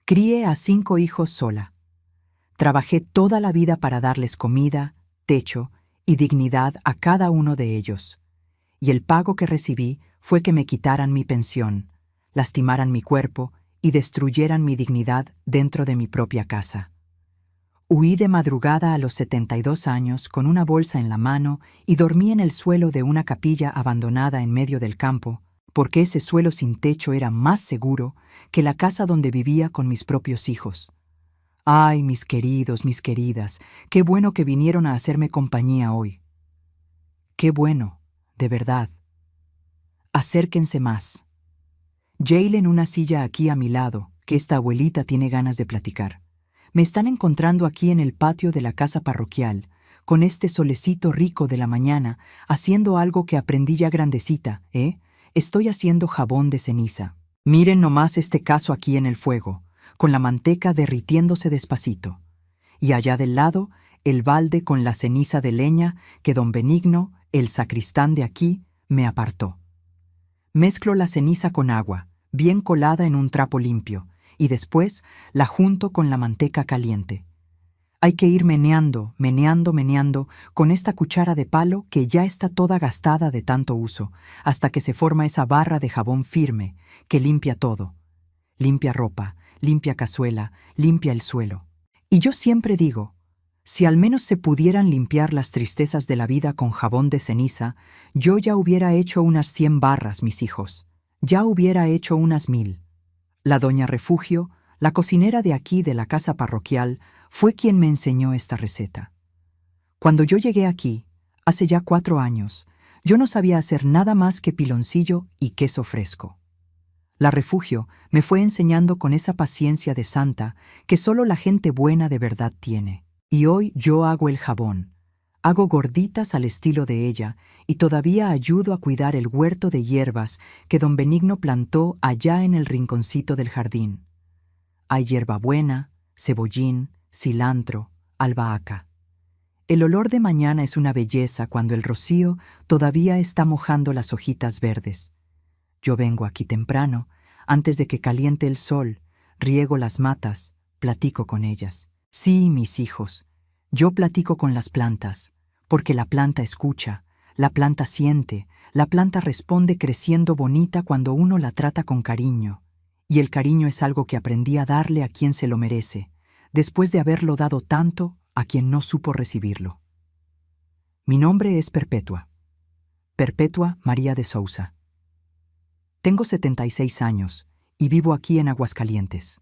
Crié a 5 hijos sola. Trabajé toda la vida para darles comida, techo y dignidad a cada uno de ellos. Y el pago que recibí fue que me quitaran mi pensión, lastimaran mi cuerpo y destruyeran mi dignidad dentro de mi propia casa. Huí de madrugada a los 72 años con una bolsa en la mano y dormí en el suelo de una capilla abandonada en medio del campo, porque ese suelo sin techo era más seguro que la casa donde vivía con mis propios hijos. Ay, mis queridos, mis queridas, qué bueno que vinieron a hacerme compañía hoy. Qué bueno, de verdad. Acérquense más. Jayle en una silla aquí a mi lado, que esta abuelita tiene ganas de platicar. Me están encontrando aquí en el patio de la casa parroquial, con este solecito rico de la mañana, haciendo algo que aprendí ya grandecita, ¿eh? Estoy haciendo jabón de ceniza. Miren nomás este caso aquí en el fuego, con la manteca derritiéndose despacito. Y allá del lado, el balde con la ceniza de leña que don Benigno, el sacristán de aquí, me apartó. Mezclo la ceniza con agua, bien colada en un trapo limpio, y después la junto con la manteca caliente. Hay que ir meneando, meneando, meneando con esta cuchara de palo que ya está toda gastada de tanto uso, hasta que se forma esa barra de jabón firme que limpia todo. Limpia ropa, limpia cazuela, limpia el suelo. Y yo siempre digo, si al menos se pudieran limpiar las tristezas de la vida con jabón de ceniza, yo ya hubiera hecho unas 100 barras, mis hijos. Ya hubiera hecho unas 1000. La doña Refugio, la cocinera de aquí de la casa parroquial, fue quien me enseñó esta receta. Cuando yo llegué aquí, hace ya 4 años, yo no sabía hacer nada más que piloncillo y queso fresco. La Refugio me fue enseñando con esa paciencia de santa que solo la gente buena de verdad tiene. Y hoy yo hago el jabón. Hago gorditas al estilo de ella y todavía ayudo a cuidar el huerto de hierbas que don Benigno plantó allá en el rinconcito del jardín. Hay hierbabuena, cebollín, cilantro, albahaca. El olor de mañana es una belleza cuando el rocío todavía está mojando las hojitas verdes. Yo vengo aquí temprano, antes de que caliente el sol, riego las matas, platico con ellas. Sí, mis hijos, yo platico con las plantas, porque la planta escucha, la planta siente, la planta responde creciendo bonita cuando uno la trata con cariño. Y el cariño es algo que aprendí a darle a quien se lo merece, después de haberlo dado tanto a quien no supo recibirlo. Mi nombre es Perpetua. Perpetua María de Sousa. Tengo 76 años y vivo aquí en Aguascalientes.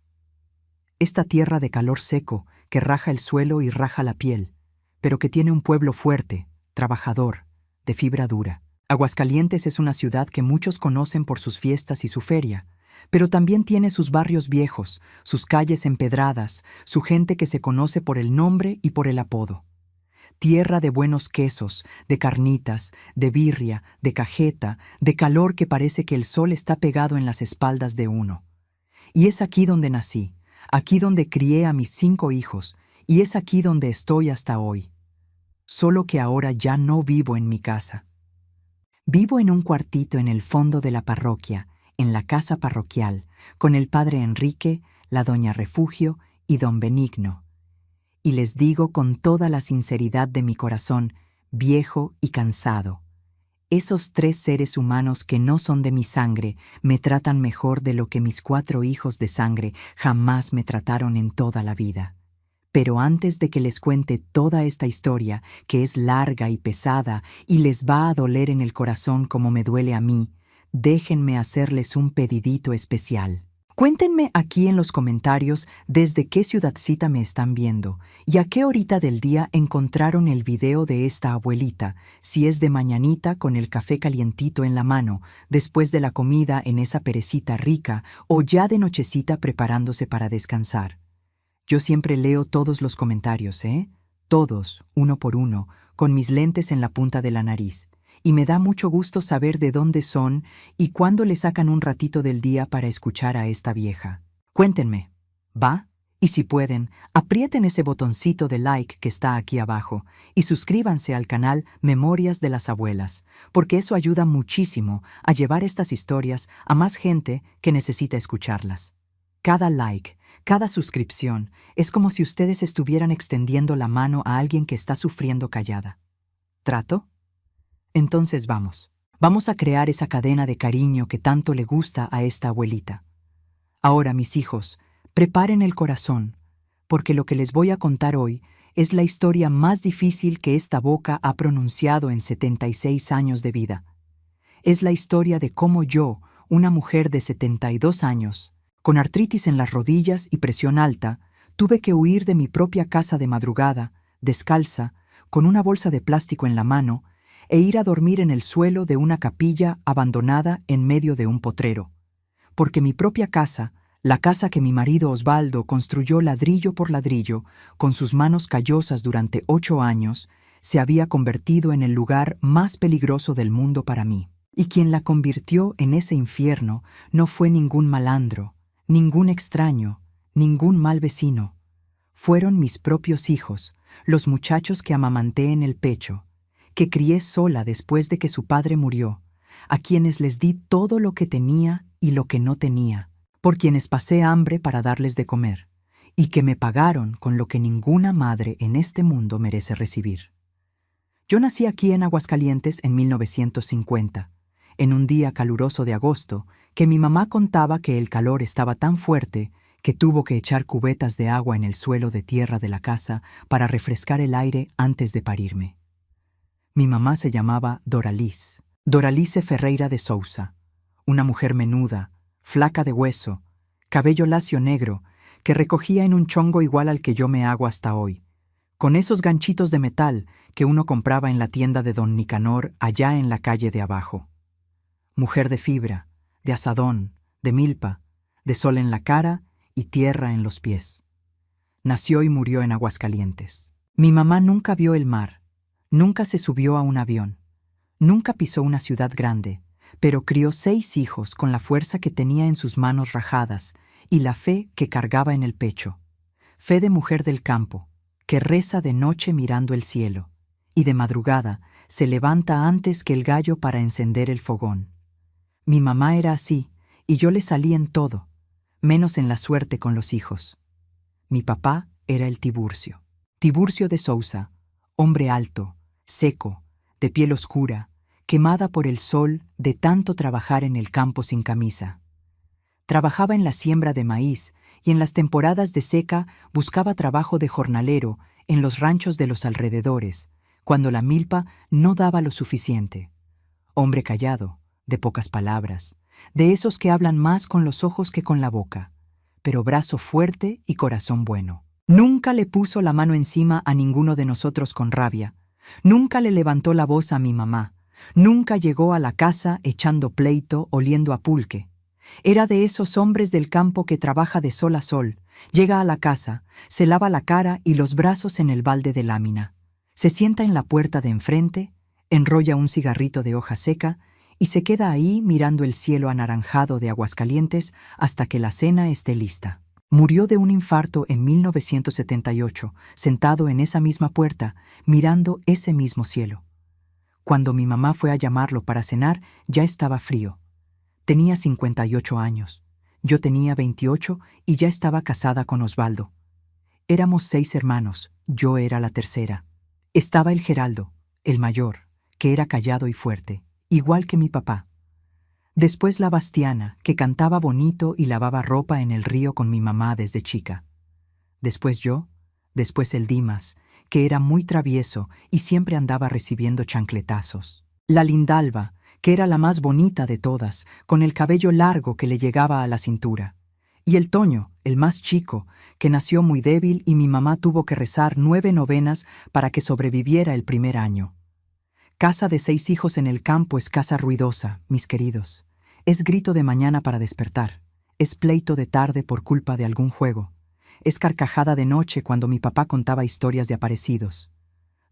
Esta tierra de calor seco que raja el suelo y raja la piel, pero que tiene un pueblo fuerte, trabajador, de fibra dura. Aguascalientes es una ciudad que muchos conocen por sus fiestas y su feria, pero también tiene sus barrios viejos, sus calles empedradas, su gente que se conoce por el nombre y por el apodo. Tierra de buenos quesos, de carnitas, de birria, de cajeta, de calor que parece que el sol está pegado en las espaldas de uno. Y es aquí donde nací, aquí donde crié a mis 5 hijos, y es aquí donde estoy hasta hoy. Solo que ahora ya no vivo en mi casa. Vivo en un cuartito en el fondo de la parroquia, en la casa parroquial, con el padre Enrique, la doña Refugio y don Benigno. Y les digo con toda la sinceridad de mi corazón, viejo y cansado, esos 3 seres humanos que no son de mi sangre me tratan mejor de lo que mis 4 hijos de sangre jamás me trataron en toda la vida. Pero antes de que les cuente toda esta historia, que es larga y pesada y les va a doler en el corazón como me duele a mí, déjenme hacerles un pedidito especial. Cuéntenme aquí en los comentarios desde qué ciudadcita me están viendo y a qué horita del día encontraron el video de esta abuelita, si es de mañanita con el café calientito en la mano, después de la comida en esa perecita rica o ya de nochecita preparándose para descansar. Yo siempre leo todos los comentarios, Todos, uno por uno, con mis lentes en la punta de la nariz. Y me da mucho gusto saber de dónde son y cuándo le sacan un ratito del día para escuchar a esta vieja. Cuéntenme, ¿va? Y si pueden, aprieten ese botoncito de like que está aquí abajo y suscríbanse al canal Memorias de las Abuelas, porque eso ayuda muchísimo a llevar estas historias a más gente que necesita escucharlas. Cada like, Cada suscripción es como si ustedes estuvieran extendiendo la mano a alguien que está sufriendo callada. ¿Trato? Entonces vamos. Vamos a crear esa cadena de cariño que tanto le gusta a esta abuelita. Ahora, mis hijos, preparen el corazón, porque lo que les voy a contar hoy es la historia más difícil que esta boca ha pronunciado en 76 años de vida. Es la historia de cómo yo, una mujer de 72 años, con artritis en las rodillas y presión alta, tuve que huir de mi propia casa de madrugada, descalza, con una bolsa de plástico en la mano, e ir a dormir en el suelo de una capilla abandonada en medio de un potrero. Porque mi propia casa, la casa que mi marido Osvaldo construyó ladrillo por ladrillo, con sus manos callosas durante 8 años, se había convertido en el lugar más peligroso del mundo para mí. Y quien la convirtió en ese infierno no fue ningún malandro, ningún extraño, ningún mal vecino. Fueron mis propios hijos, los muchachos que amamanté en el pecho, que crié sola después de que su padre murió, a quienes les di todo lo que tenía y lo que no tenía, por quienes pasé hambre para darles de comer, y que me pagaron con lo que ninguna madre en este mundo merece recibir. Yo nací aquí en Aguascalientes en 1950, en un día caluroso de agosto, que mi mamá contaba que el calor estaba tan fuerte que tuvo que echar cubetas de agua en el suelo de tierra de la casa para refrescar el aire antes de parirme. Mi mamá se llamaba Doralice Ferreira de Sousa, una mujer menuda, flaca de hueso, cabello lacio negro, que recogía en un chongo igual al que yo me hago hasta hoy, con esos ganchitos de metal que uno compraba en la tienda de don Nicanor allá en la calle de abajo. Mujer de fibra, de asadón, de milpa, de sol en la cara y tierra en los pies. Nació y murió en Aguascalientes. Mi mamá nunca vio el mar, nunca se subió a un avión, nunca pisó una ciudad grande, pero crió 6 hijos con la fuerza que tenía en sus manos rajadas y la fe que cargaba en el pecho. Fe de mujer del campo, que reza de noche mirando el cielo, y de madrugada se levanta antes que el gallo para encender el fogón. Mi mamá era así, y yo le salí en todo, menos en la suerte con los hijos. Mi papá era el Tiburcio de Sousa, hombre alto, seco, de piel oscura, quemada por el sol de tanto trabajar en el campo sin camisa. Trabajaba en la siembra de maíz y en las temporadas de seca buscaba trabajo de jornalero en los ranchos de los alrededores, cuando la milpa no daba lo suficiente. Hombre callado, de pocas palabras, de esos que hablan más con los ojos que con la boca, pero brazo fuerte y corazón bueno. Nunca le puso la mano encima a ninguno de nosotros con rabia, nunca le levantó la voz a mi mamá, nunca llegó a la casa echando pleito, oliendo a pulque. Era de esos hombres del campo que trabaja de sol a sol, llega a la casa, se lava la cara y los brazos en el balde de lámina, se sienta en la puerta de enfrente, enrolla un cigarrito de hoja seca y se queda ahí mirando el cielo anaranjado de Aguascalientes hasta que la cena esté lista. Murió de un infarto en 1978, sentado en esa misma puerta, mirando ese mismo cielo. Cuando mi mamá fue a llamarlo para cenar, ya estaba frío. Tenía 58 años. Yo tenía 28 y ya estaba casada con Osvaldo. Éramos 6 hermanos, yo era la tercera. Estaba el Geraldo, el mayor, que era callado y fuerte, igual que mi papá. Después la Bastiana, que cantaba bonito y lavaba ropa en el río con mi mamá desde chica. Después yo, después el Dimas, que era muy travieso y siempre andaba recibiendo chancletazos. La Lindalba, que era la más bonita de todas, con el cabello largo que le llegaba a la cintura. Y el Toño, el más chico, que nació muy débil y mi mamá tuvo que rezar 9 novenas para que sobreviviera el primer año. Casa de 6 hijos en el campo es casa ruidosa, mis queridos. Es grito de mañana para despertar. Es pleito de tarde por culpa de algún juego. Es carcajada de noche cuando mi papá contaba historias de aparecidos.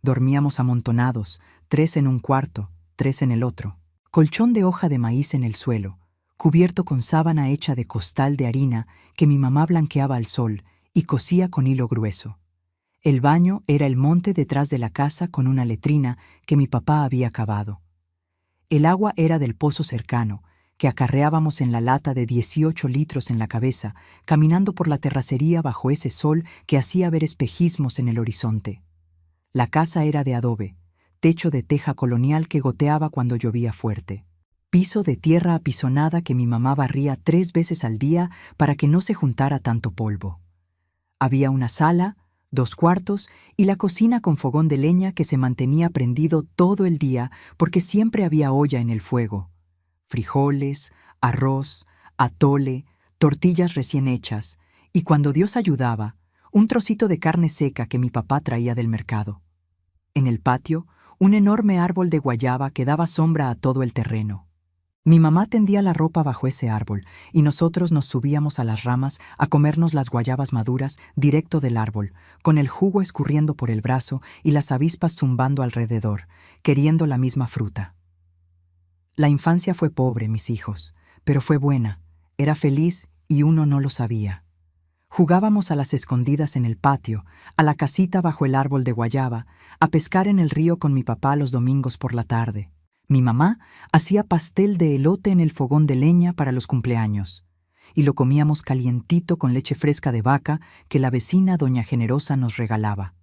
Dormíamos amontonados, 3 en un cuarto, 3 en el otro. Colchón de hoja de maíz en el suelo, cubierto con sábana hecha de costal de harina que mi mamá blanqueaba al sol y cosía con hilo grueso. El baño era el monte detrás de la casa con una letrina que mi papá había cavado. El agua era del pozo cercano, que acarreábamos en la lata de 18 litros en la cabeza, caminando por la terracería bajo ese sol que hacía ver espejismos en el horizonte. La casa era de adobe, techo de teja colonial que goteaba cuando llovía fuerte, piso de tierra apisonada que mi mamá barría 3 veces al día para que no se juntara tanto polvo. Había una sala, 2 cuartos y la cocina con fogón de leña que se mantenía prendido todo el día porque siempre había olla en el fuego. Frijoles, arroz, atole, tortillas recién hechas y, cuando Dios ayudaba, un trocito de carne seca que mi papá traía del mercado. En el patio, un enorme árbol de guayaba que daba sombra a todo el terreno. Mi mamá tendía la ropa bajo ese árbol y nosotros nos subíamos a las ramas a comernos las guayabas maduras directo del árbol, con el jugo escurriendo por el brazo y las avispas zumbando alrededor, queriendo la misma fruta. La infancia fue pobre, mis hijos, pero fue buena, era feliz y uno no lo sabía. Jugábamos a las escondidas en el patio, a la casita bajo el árbol de guayaba, a pescar en el río con mi papá los domingos por la tarde. Mi mamá hacía pastel de elote en el fogón de leña para los cumpleaños, y lo comíamos calientito con leche fresca de vaca que la vecina doña Generosa nos regalaba.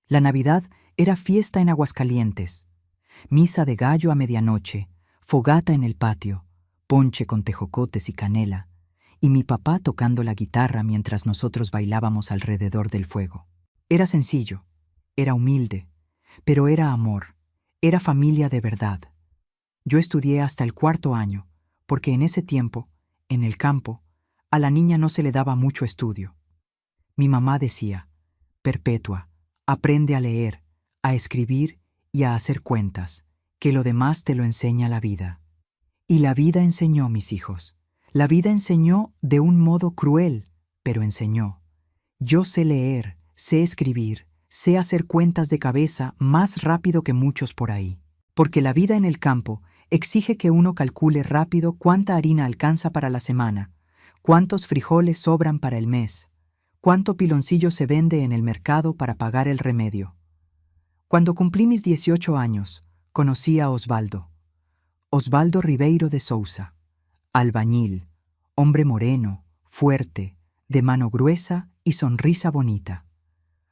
La Navidad era fiesta en Aguascalientes, misa de gallo a medianoche, fogata en el patio, ponche con tejocotes y canela, y mi papá tocando la guitarra mientras nosotros bailábamos alrededor del fuego. Era sencillo, era humilde, pero era amor, era familia de verdad. Yo estudié hasta el 4º año, porque en ese tiempo, en el campo, a la niña no se le daba mucho estudio. Mi mamá decía: Perpetua, aprende a leer, a escribir y a hacer cuentas, que lo demás te lo enseña la vida. Y la vida enseñó, mis hijos. La vida enseñó de un modo cruel, pero enseñó. Yo sé leer, sé escribir, sé hacer cuentas de cabeza más rápido que muchos por ahí. Porque la vida en el campo exige que uno calcule rápido cuánta harina alcanza para la semana, cuántos frijoles sobran para el mes, cuánto piloncillo se vende en el mercado para pagar el remedio. Cuando cumplí mis 18 años, conocí a Osvaldo. Osvaldo Ribeiro de Sousa, albañil, hombre moreno, fuerte, de mano gruesa y sonrisa bonita.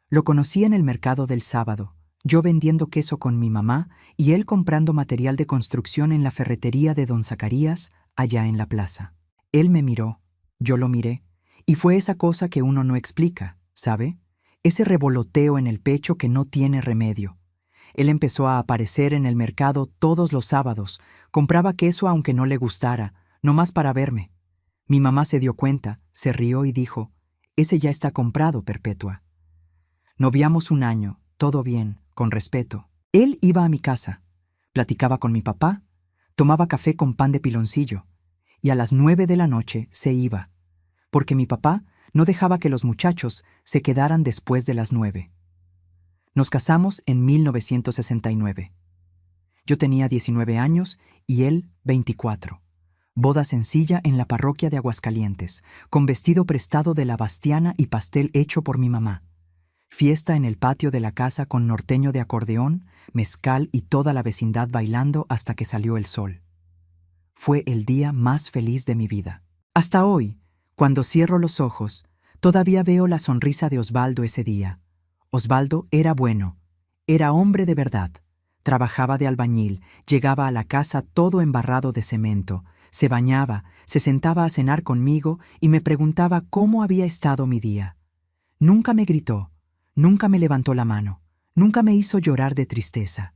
Lo conocí en el mercado del sábado, yo vendiendo queso con mi mamá y él comprando material de construcción en la ferretería de don Zacarías, allá en la plaza. Él me miró, yo lo miré, y fue esa cosa que uno no explica, ¿sabe? Ese revoloteo en el pecho que no tiene remedio. Él empezó a aparecer en el mercado todos los sábados, compraba queso aunque no le gustara, nomás para verme. Mi mamá se dio cuenta, se rió y dijo: «Ese ya está comprado, Perpetua». Noviamos un año, todo bien, con respeto. Él iba a mi casa, platicaba con mi papá, tomaba café con pan de piloncillo, y a las 9 de la noche se iba, porque mi papá no dejaba que los muchachos se quedaran después de las 9. Nos casamos en 1969. Yo tenía 19 años y él 24. Boda sencilla en la parroquia de Aguascalientes, con vestido prestado de la Bastiana y pastel hecho por mi mamá. Fiesta en el patio de la casa con norteño de acordeón, mezcal y toda la vecindad bailando hasta que salió el sol. Fue el día más feliz de mi vida. Hasta hoy, cuando cierro los ojos, todavía veo la sonrisa de Osvaldo ese día. Osvaldo era bueno, era hombre de verdad. Trabajaba de albañil, llegaba a la casa todo embarrado de cemento, se bañaba, se sentaba a cenar conmigo y me preguntaba cómo había estado mi día. Nunca me gritó, nunca me levantó la mano, nunca me hizo llorar de tristeza.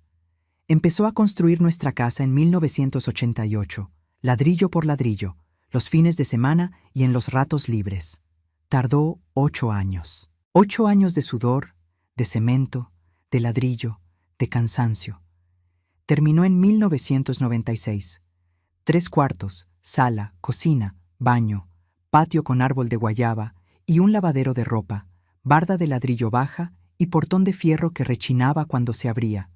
Empezó a construir nuestra casa en 1988, ladrillo por ladrillo, los fines de semana y en los ratos libres. Tardó 8 años. 8 años de sudor, de cemento, de ladrillo, de cansancio. Terminó en 1996. 3 cuartos, sala, cocina, baño, patio con árbol de guayaba y un lavadero de ropa, barda de ladrillo baja y portón de fierro que rechinaba cuando se abría.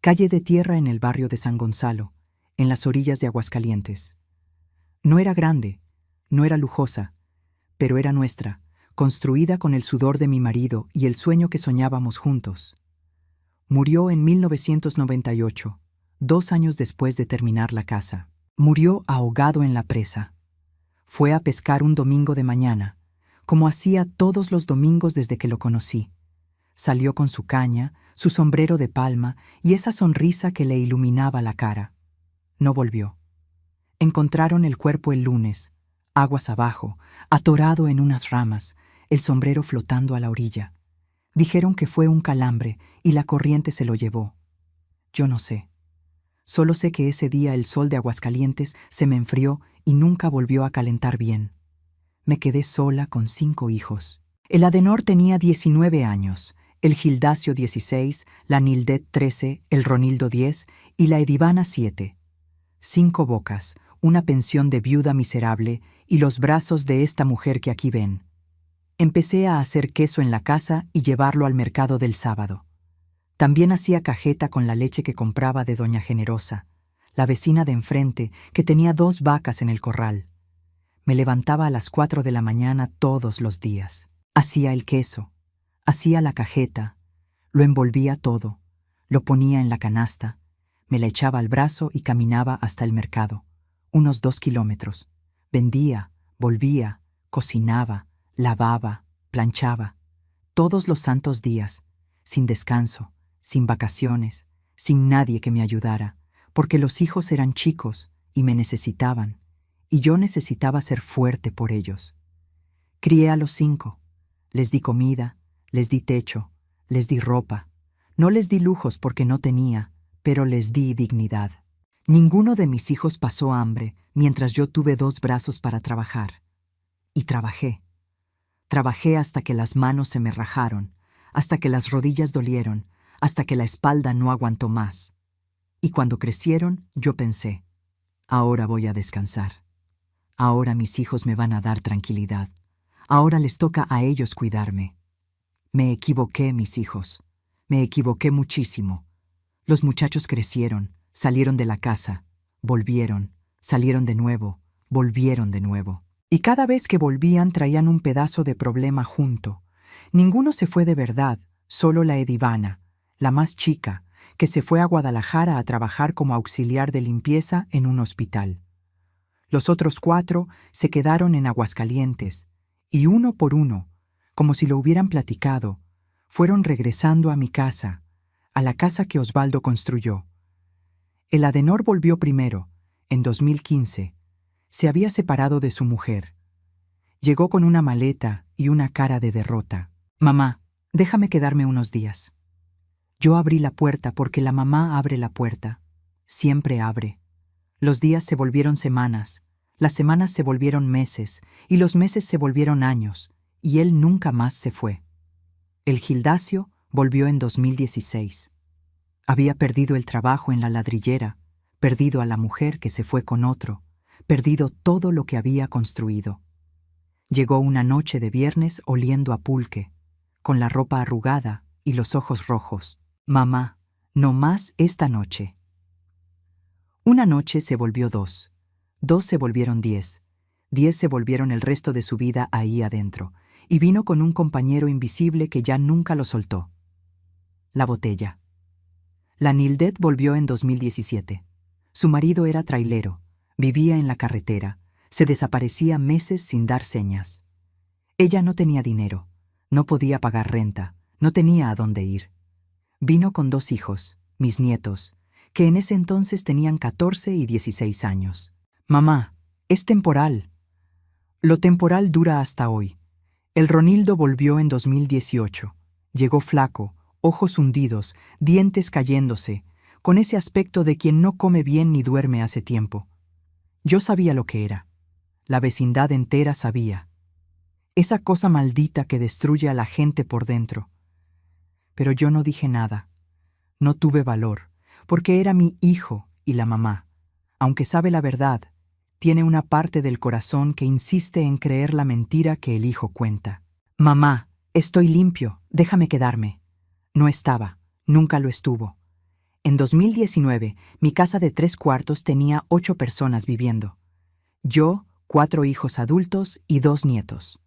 Calle de tierra en el barrio de San Gonzalo, en las orillas de Aguascalientes. No era grande, no era lujosa, pero era nuestra, construida con el sudor de mi marido y el sueño que soñábamos juntos. Murió en 1998, 2 años después de terminar la casa. Murió ahogado en la presa. Fue a pescar un domingo de mañana, como hacía todos los domingos desde que lo conocí. Salió con su caña, su sombrero de palma y esa sonrisa que le iluminaba la cara. No volvió. Encontraron el cuerpo el lunes, aguas abajo, atorado en unas ramas, el sombrero flotando a la orilla. Dijeron que fue un calambre y la corriente se lo llevó. Yo no sé. Solo sé que ese día el sol de Aguascalientes se me enfrió y nunca volvió a calentar bien. Me quedé sola con 5 hijos. El Adenor tenía 19 años, el Gildacio 16, la Nildet 13, el Ronildo 10 y la Edivana 7. 5 bocas, una pensión de viuda miserable y los brazos de esta mujer que aquí ven. Empecé a hacer queso en la casa y llevarlo al mercado del sábado. También hacía cajeta con la leche que compraba de doña Generosa, la vecina de enfrente que tenía 2 vacas en el corral. Me levantaba a las 4 de la mañana todos los días. Hacía el queso, hacía la cajeta, lo envolvía todo, lo ponía en la canasta, me la echaba al brazo y caminaba hasta el mercado, unos 2 kilómetros. Vendía, volvía, cocinaba, lavaba, planchaba, todos los santos días, sin descanso, sin vacaciones, sin nadie que me ayudara, porque los hijos eran chicos y me necesitaban, y yo necesitaba ser fuerte por ellos. Crié a los 5, les di comida, les di techo, les di ropa. No les di lujos porque no tenía, pero les di dignidad. Ninguno de mis hijos pasó hambre mientras yo tuve 2 brazos para trabajar. Y trabajé. Trabajé hasta que las manos se me rajaron, hasta que las rodillas dolieron, hasta que la espalda no aguantó más. Y cuando crecieron, yo pensé, ahora voy a descansar. Ahora mis hijos me van a dar tranquilidad. Ahora les toca a ellos cuidarme. Me equivoqué, mis hijos. Me equivoqué muchísimo. Los muchachos crecieron, salieron de la casa, volvieron, salieron de nuevo, volvieron de nuevo. Y cada vez que volvían traían un pedazo de problema junto. Ninguno se fue de verdad, solo la Edivana, la más chica, que se fue a Guadalajara a trabajar como auxiliar de limpieza en un hospital. Los otros 4 se quedaron en Aguascalientes, y uno por uno, como si lo hubieran platicado, fueron regresando a mi casa, a la casa que Osvaldo construyó. El Adenor volvió primero, en 2015. Se había separado de su mujer. Llegó con una maleta y una cara de derrota. Mamá, déjame quedarme unos días. Yo abrí la puerta porque la mamá abre la puerta. Siempre abre. Los días se volvieron semanas, las semanas se volvieron meses, y los meses se volvieron años, y él nunca más se fue. El Gildacio volvió en 2016. Había perdido el trabajo en la ladrillera, perdido a la mujer que se fue con otro, perdido todo lo que había construido. Llegó una noche de viernes oliendo a pulque, con la ropa arrugada y los ojos rojos. Mamá, no más esta noche. Una noche se volvió 2, 2 se volvieron 10, 10 se volvieron el resto de su vida ahí adentro, y vino con un compañero invisible que ya nunca lo soltó. La botella. La Nildet volvió en 2017. Su marido era trailero, vivía en la carretera, se desaparecía meses sin dar señas. Ella no tenía dinero, no podía pagar renta, no tenía a dónde ir. Vino con 2 hijos, mis nietos, que en ese entonces tenían 14 y 16 años. Mamá, es temporal. Lo temporal dura hasta hoy. El Ronildo volvió en 2018. Llegó flaco, ojos hundidos, dientes cayéndose, con ese aspecto de quien no come bien ni duerme hace tiempo. Yo sabía lo que era. La vecindad entera sabía. Esa cosa maldita que destruye a la gente por dentro. Pero yo no dije nada. No tuve valor, porque era mi hijo y la mamá. Aunque sabe la verdad, tiene una parte del corazón que insiste en creer la mentira que el hijo cuenta. Mamá, estoy limpio, déjame quedarme. No estaba, nunca lo estuvo. En 2019, mi casa de 3 cuartos tenía 8 personas viviendo. Yo, 4 hijos adultos y 2 nietos.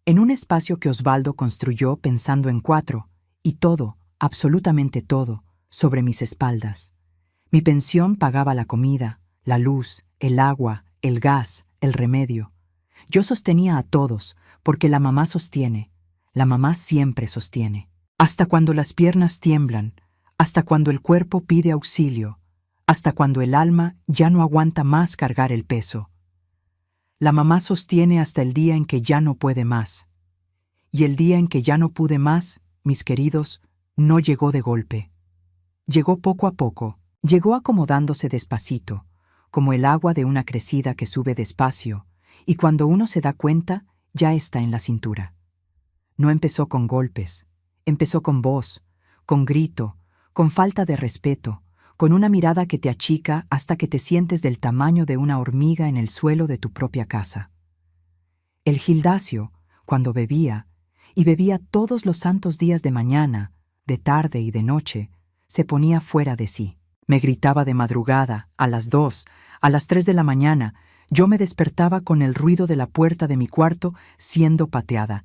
En un espacio que Osvaldo construyó pensando en 4, y todo, absolutamente todo, sobre mis espaldas. Mi pensión pagaba la comida, la luz, el agua, el gas, el remedio. Yo sostenía a todos, porque la mamá sostiene, la mamá siempre sostiene. Hasta cuando las piernas tiemblan, hasta cuando el cuerpo pide auxilio, hasta cuando el alma ya no aguanta más cargar el peso. La mamá sostiene hasta el día en que ya no puede más. Y el día en que ya no pude más, mis queridos, no llegó de golpe. Llegó poco a poco, llegó acomodándose despacito, como el agua de una crecida que sube despacio, y cuando uno se da cuenta, ya está en la cintura. No empezó con golpes, empezó con voz, con grito, con falta de respeto, con una mirada que te achica hasta que te sientes del tamaño de una hormiga en el suelo de tu propia casa. El Gildacio, cuando bebía, y bebía todos los santos días de mañana, de tarde y de noche, se ponía fuera de sí. Me gritaba de madrugada, a las 2, a las 3 de la mañana. Yo me despertaba con el ruido de la puerta de mi cuarto siendo pateada.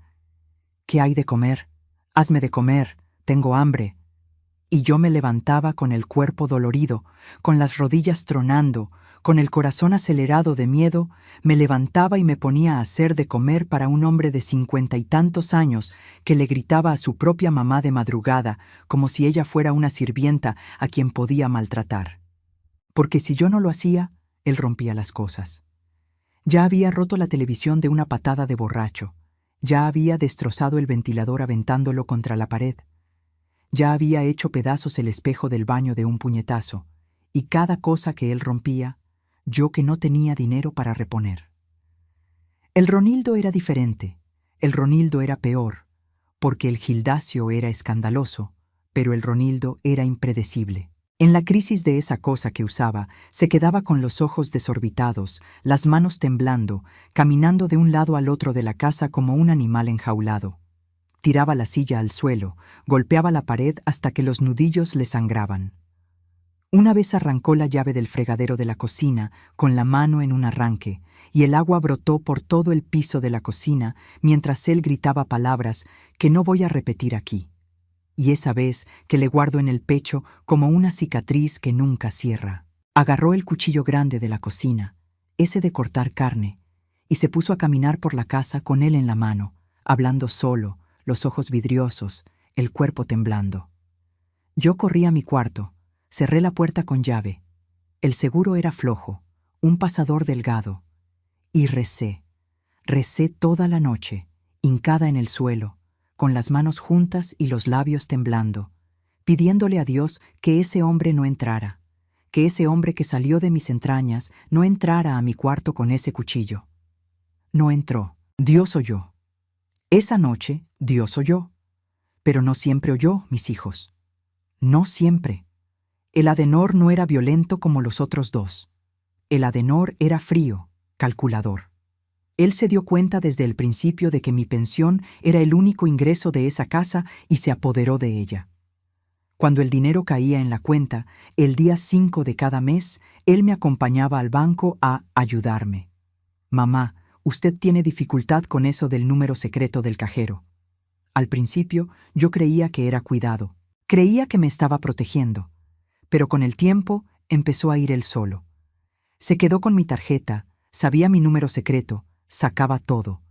¿Qué hay de comer? Hazme de comer, tengo hambre. Y yo me levantaba con el cuerpo dolorido, con las rodillas tronando, con el corazón acelerado de miedo, me levantaba y me ponía a hacer de comer para un hombre de 50 y tantos años que le gritaba a su propia mamá de madrugada como si ella fuera una sirvienta a quien podía maltratar. Porque si yo no lo hacía, él rompía las cosas. Ya había roto la televisión de una patada de borracho, ya había destrozado el ventilador aventándolo contra la pared, ya había hecho pedazos el espejo del baño de un puñetazo, y cada cosa que él rompía, yo que no tenía dinero para reponer. El Ronildo era diferente, el Ronildo era peor, porque el Gildacio era escandaloso, pero el Ronildo era impredecible. En la crisis de esa cosa que usaba, se quedaba con los ojos desorbitados, las manos temblando, caminando de un lado al otro de la casa como un animal enjaulado. Tiraba la silla al suelo, golpeaba la pared hasta que los nudillos le sangraban. Una vez arrancó la llave del fregadero de la cocina con la mano en un arranque, y el agua brotó por todo el piso de la cocina mientras él gritaba palabras que no voy a repetir aquí. Y esa vez que le guardo en el pecho como una cicatriz que nunca cierra. Agarró el cuchillo grande de la cocina, ese de cortar carne, y se puso a caminar por la casa con él en la mano, hablando solo, los ojos vidriosos, el cuerpo temblando. Yo corrí a mi cuarto, cerré la puerta con llave. El seguro era flojo, un pasador delgado, y recé toda la noche, hincada en el suelo, con las manos juntas y los labios temblando, pidiéndole a Dios que ese hombre no entrara, que ese hombre que salió de mis entrañas no entrara a mi cuarto con ese cuchillo. No entró. Dios oyó. Esa noche Dios oyó, pero no siempre oyó, mis hijos. No siempre. El Adenor no era violento como los otros dos. El Adenor era frío, calculador. Él se dio cuenta desde el principio de que mi pensión era el único ingreso de esa casa y se apoderó de ella. Cuando el dinero caía en la cuenta, el día 5 de cada mes, él me acompañaba al banco a ayudarme. Mamá, usted tiene dificultad con eso del número secreto del cajero. Al principio, yo creía que era cuidado. Creía que me estaba protegiendo. Pero con el tiempo, empezó a ir él solo. Se quedó con mi tarjeta, sabía mi número secreto, sacaba todo.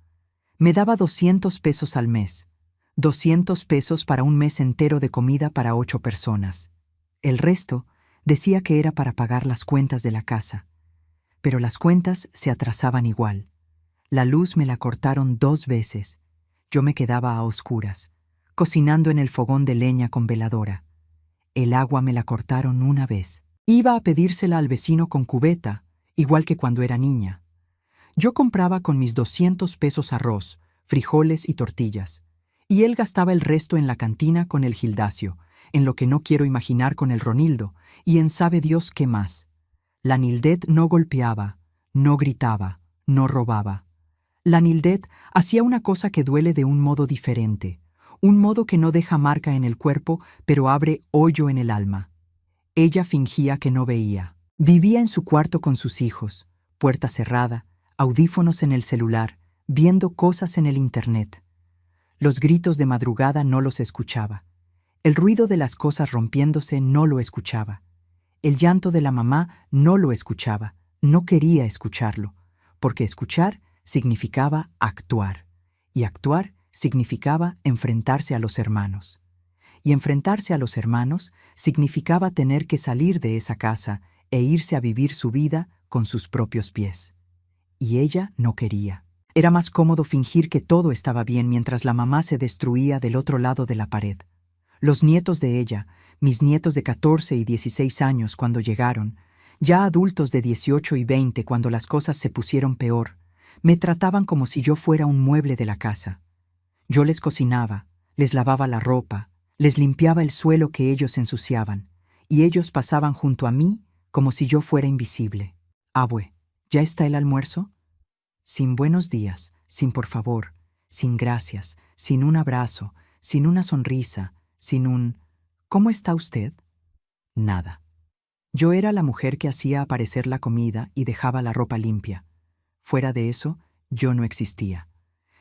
Me daba 200 pesos al mes. 200 pesos para un mes entero de comida para 8 personas. El resto, decía que era para pagar las cuentas de la casa. Pero las cuentas se atrasaban igual. La luz me la cortaron 2 veces. Yo me quedaba a oscuras, cocinando en el fogón de leña con veladora. El agua me la cortaron 1 vez. Iba a pedírsela al vecino con cubeta, igual que cuando era niña. Yo compraba con mis 200 pesos arroz, frijoles y tortillas, y él gastaba el resto en la cantina con el Gildacio, en lo que no quiero imaginar con el Ronildo, y en sabe Dios qué más. La Nildet no golpeaba, no gritaba, no robaba. La Nildet hacía una cosa que duele de un modo diferente, un modo que no deja marca en el cuerpo, pero abre hoyo en el alma. Ella fingía que no veía. Vivía en su cuarto con sus hijos, puerta cerrada, audífonos en el celular, viendo cosas en el internet. Los gritos de madrugada no los escuchaba. El ruido de las cosas rompiéndose no lo escuchaba. El llanto de la mamá no lo escuchaba, no quería escucharlo, porque escuchar significaba actuar, y actuar significaba enfrentarse a los hermanos. Y enfrentarse a los hermanos significaba tener que salir de esa casa e irse a vivir su vida con sus propios pies. Y ella no quería. Era más cómodo fingir que todo estaba bien mientras la mamá se destruía del otro lado de la pared. Los nietos de ella, mis nietos de 14 y 16 años cuando llegaron, ya adultos de 18 y 20 cuando las cosas se pusieron peor, me trataban como si yo fuera un mueble de la casa. Yo les cocinaba, les lavaba la ropa, les limpiaba el suelo que ellos ensuciaban, y ellos pasaban junto a mí como si yo fuera invisible. Abue, ¿ya está el almuerzo? Sin buenos días, sin por favor, sin gracias, sin un abrazo, sin una sonrisa, sin un ¿cómo está usted? Nada. Yo era la mujer que hacía aparecer la comida y dejaba la ropa limpia. Fuera de eso, yo no existía.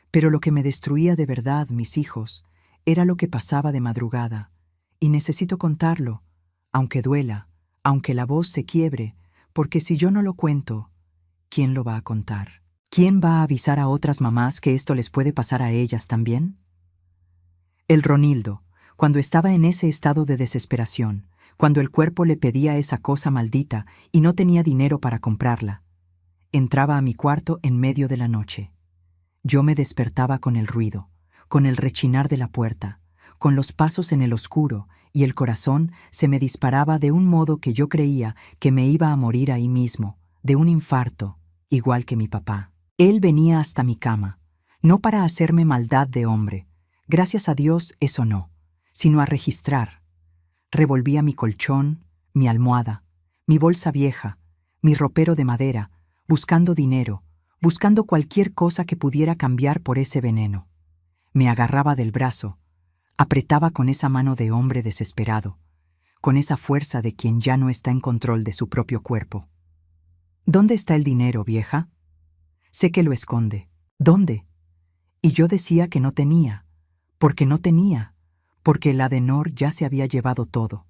Pero lo que me destruía de verdad, mis hijos, era lo que pasaba de madrugada. Y necesito contarlo, aunque duela, aunque la voz se quiebre, porque si yo no lo cuento, ¿quién lo va a contar? ¿Quién va a avisar a otras mamás que esto les puede pasar a ellas también? El Ronildo, cuando estaba en ese estado de desesperación, cuando el cuerpo le pedía esa cosa maldita y no tenía dinero para comprarla, entraba a mi cuarto en medio de la noche. Yo me despertaba con el ruido, con el rechinar de la puerta, con los pasos en el oscuro, y el corazón se me disparaba de un modo que yo creía que me iba a morir ahí mismo, de un infarto, igual que mi papá. Él venía hasta mi cama, no para hacerme maldad de hombre, gracias a Dios eso no, sino a registrar. Revolvía mi colchón, mi almohada, mi bolsa vieja, mi ropero de madera, buscando dinero, buscando cualquier cosa que pudiera cambiar por ese veneno. Me agarraba del brazo, apretaba con esa mano de hombre desesperado, con esa fuerza de quien ya no está en control de su propio cuerpo. ¿Dónde está el dinero, vieja? Sé que lo esconde. ¿Dónde? Y yo decía que no tenía, porque el Adenor ya se había llevado todo.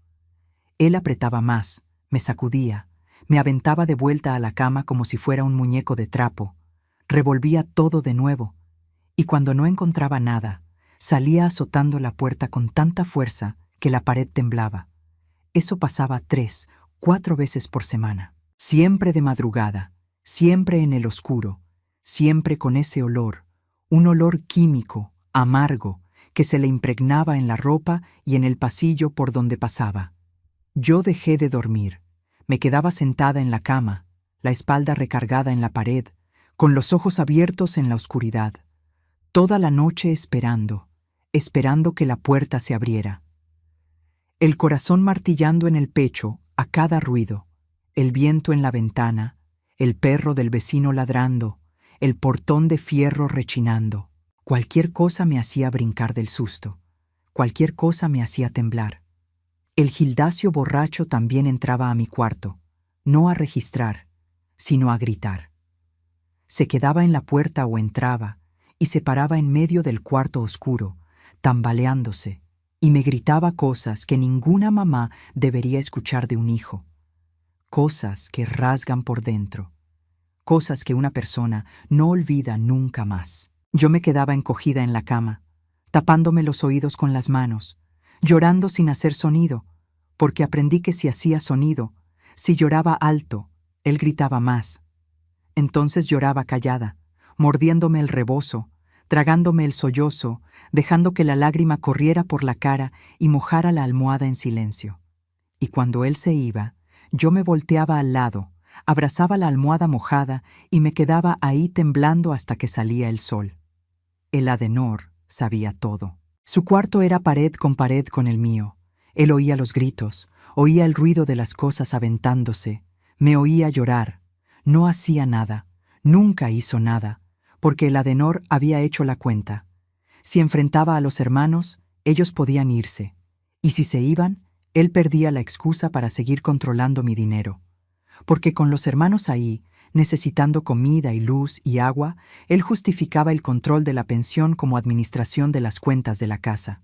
Él apretaba más, me sacudía, me aventaba de vuelta a la cama como si fuera un muñeco de trapo, revolvía todo de nuevo, y cuando no encontraba nada, salía azotando la puerta con tanta fuerza que la pared temblaba. Eso pasaba 3, 4 veces por semana, siempre de madrugada, siempre en el oscuro, siempre con ese olor, un olor químico, amargo, que se le impregnaba en la ropa y en el pasillo por donde pasaba. Yo dejé de dormir. Me quedaba sentada en la cama, la espalda recargada en la pared, con los ojos abiertos en la oscuridad, toda la noche esperando que la puerta se abriera. El corazón martillando en el pecho a cada ruido, el viento en la ventana, el perro del vecino ladrando, el portón de fierro rechinando. Cualquier cosa me hacía brincar del susto, cualquier cosa me hacía temblar. El Gildacio borracho también entraba a mi cuarto, no a registrar, sino a gritar. Se quedaba en la puerta o entraba, y se paraba en medio del cuarto oscuro, tambaleándose, y me gritaba cosas que ninguna mamá debería escuchar de un hijo. Cosas que rasgan por dentro, cosas que una persona no olvida nunca más. Yo me quedaba encogida en la cama, tapándome los oídos con las manos, llorando sin hacer sonido, porque aprendí que si hacía sonido, si lloraba alto, él gritaba más. Entonces lloraba callada, mordiéndome el rebozo, tragándome el sollozo, dejando que la lágrima corriera por la cara y mojara la almohada en silencio. Y cuando él se iba, yo me volteaba al lado, abrazaba la almohada mojada y me quedaba ahí temblando hasta que salía el sol. El Adenor sabía todo. Su cuarto era pared con el mío. Él oía los gritos, oía el ruido de las cosas aventándose, me oía llorar. No hacía nada, nunca hizo nada, porque el Adenor había hecho la cuenta. Si enfrentaba a los hermanos, ellos podían irse, y si se iban, él perdía la excusa para seguir controlando mi dinero. Porque con los hermanos ahí, necesitando comida y luz y agua, él justificaba el control de la pensión como administración de las cuentas de la casa.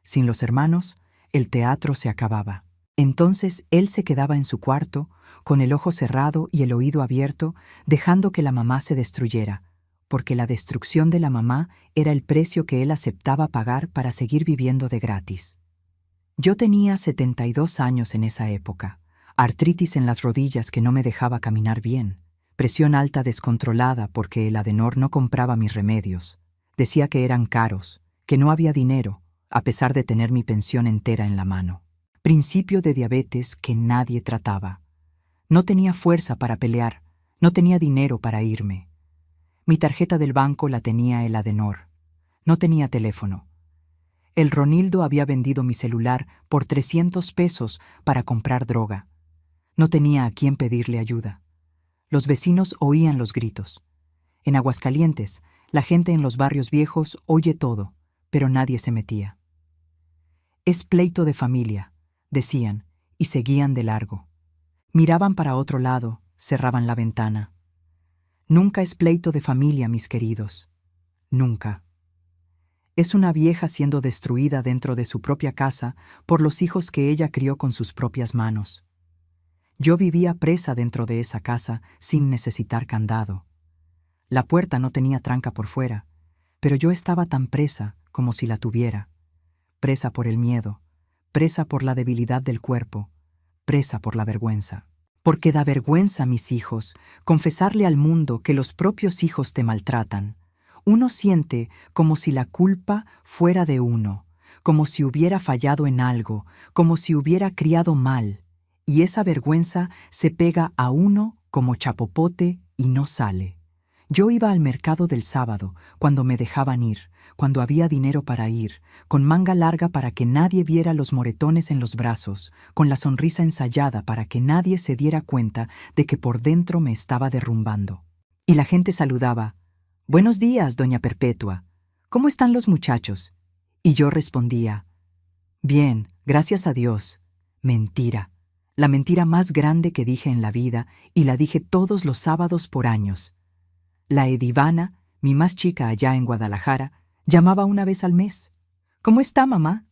Sin los hermanos, el teatro se acababa. Entonces él se quedaba en su cuarto, con el ojo cerrado y el oído abierto, dejando que la mamá se destruyera, porque la destrucción de la mamá era el precio que él aceptaba pagar para seguir viviendo de gratis. Yo tenía 72 años en esa época, artritis en las rodillas que no me dejaba caminar bien, presión alta descontrolada porque el Adenor no compraba mis remedios. Decía que eran caros, que no había dinero, a pesar de tener mi pensión entera en la mano. Principio de diabetes que nadie trataba. No tenía fuerza para pelear, no tenía dinero para irme. Mi tarjeta del banco la tenía el Adenor. No tenía teléfono. El Ronildo había vendido mi celular por 300 pesos para comprar droga. No tenía a quién pedirle ayuda. Los vecinos oían los gritos. En Aguascalientes, la gente en los barrios viejos oye todo, pero nadie se metía. Es pleito de familia, decían, y seguían de largo. Miraban para otro lado, cerraban la ventana. Nunca es pleito de familia, mis queridos. Nunca. Es una vieja siendo destruida dentro de su propia casa por los hijos que ella crió con sus propias manos. Yo vivía presa dentro de esa casa sin necesitar candado. La puerta no tenía tranca por fuera, pero yo estaba tan presa como si la tuviera. Presa por el miedo, presa por la debilidad del cuerpo, presa por la vergüenza. Porque da vergüenza, mis hijos, confesarle al mundo que los propios hijos te maltratan. Uno siente como si la culpa fuera de uno, como si hubiera fallado en algo, como si hubiera criado mal, y esa vergüenza se pega a uno como chapopote y no sale. Yo iba al mercado del sábado, cuando me dejaban ir, cuando había dinero para ir, con manga larga para que nadie viera los moretones en los brazos, con la sonrisa ensayada para que nadie se diera cuenta de que por dentro me estaba derrumbando. Y la gente saludaba: «Buenos días, doña Perpetua. ¿Cómo están los muchachos?» Y yo respondía: «Bien, gracias a Dios». Mentira. La mentira más grande que dije en la vida, y la dije todos los sábados por años. La Edivana, mi más chica allá en Guadalajara, llamaba una vez al mes. «¿Cómo está, mamá?»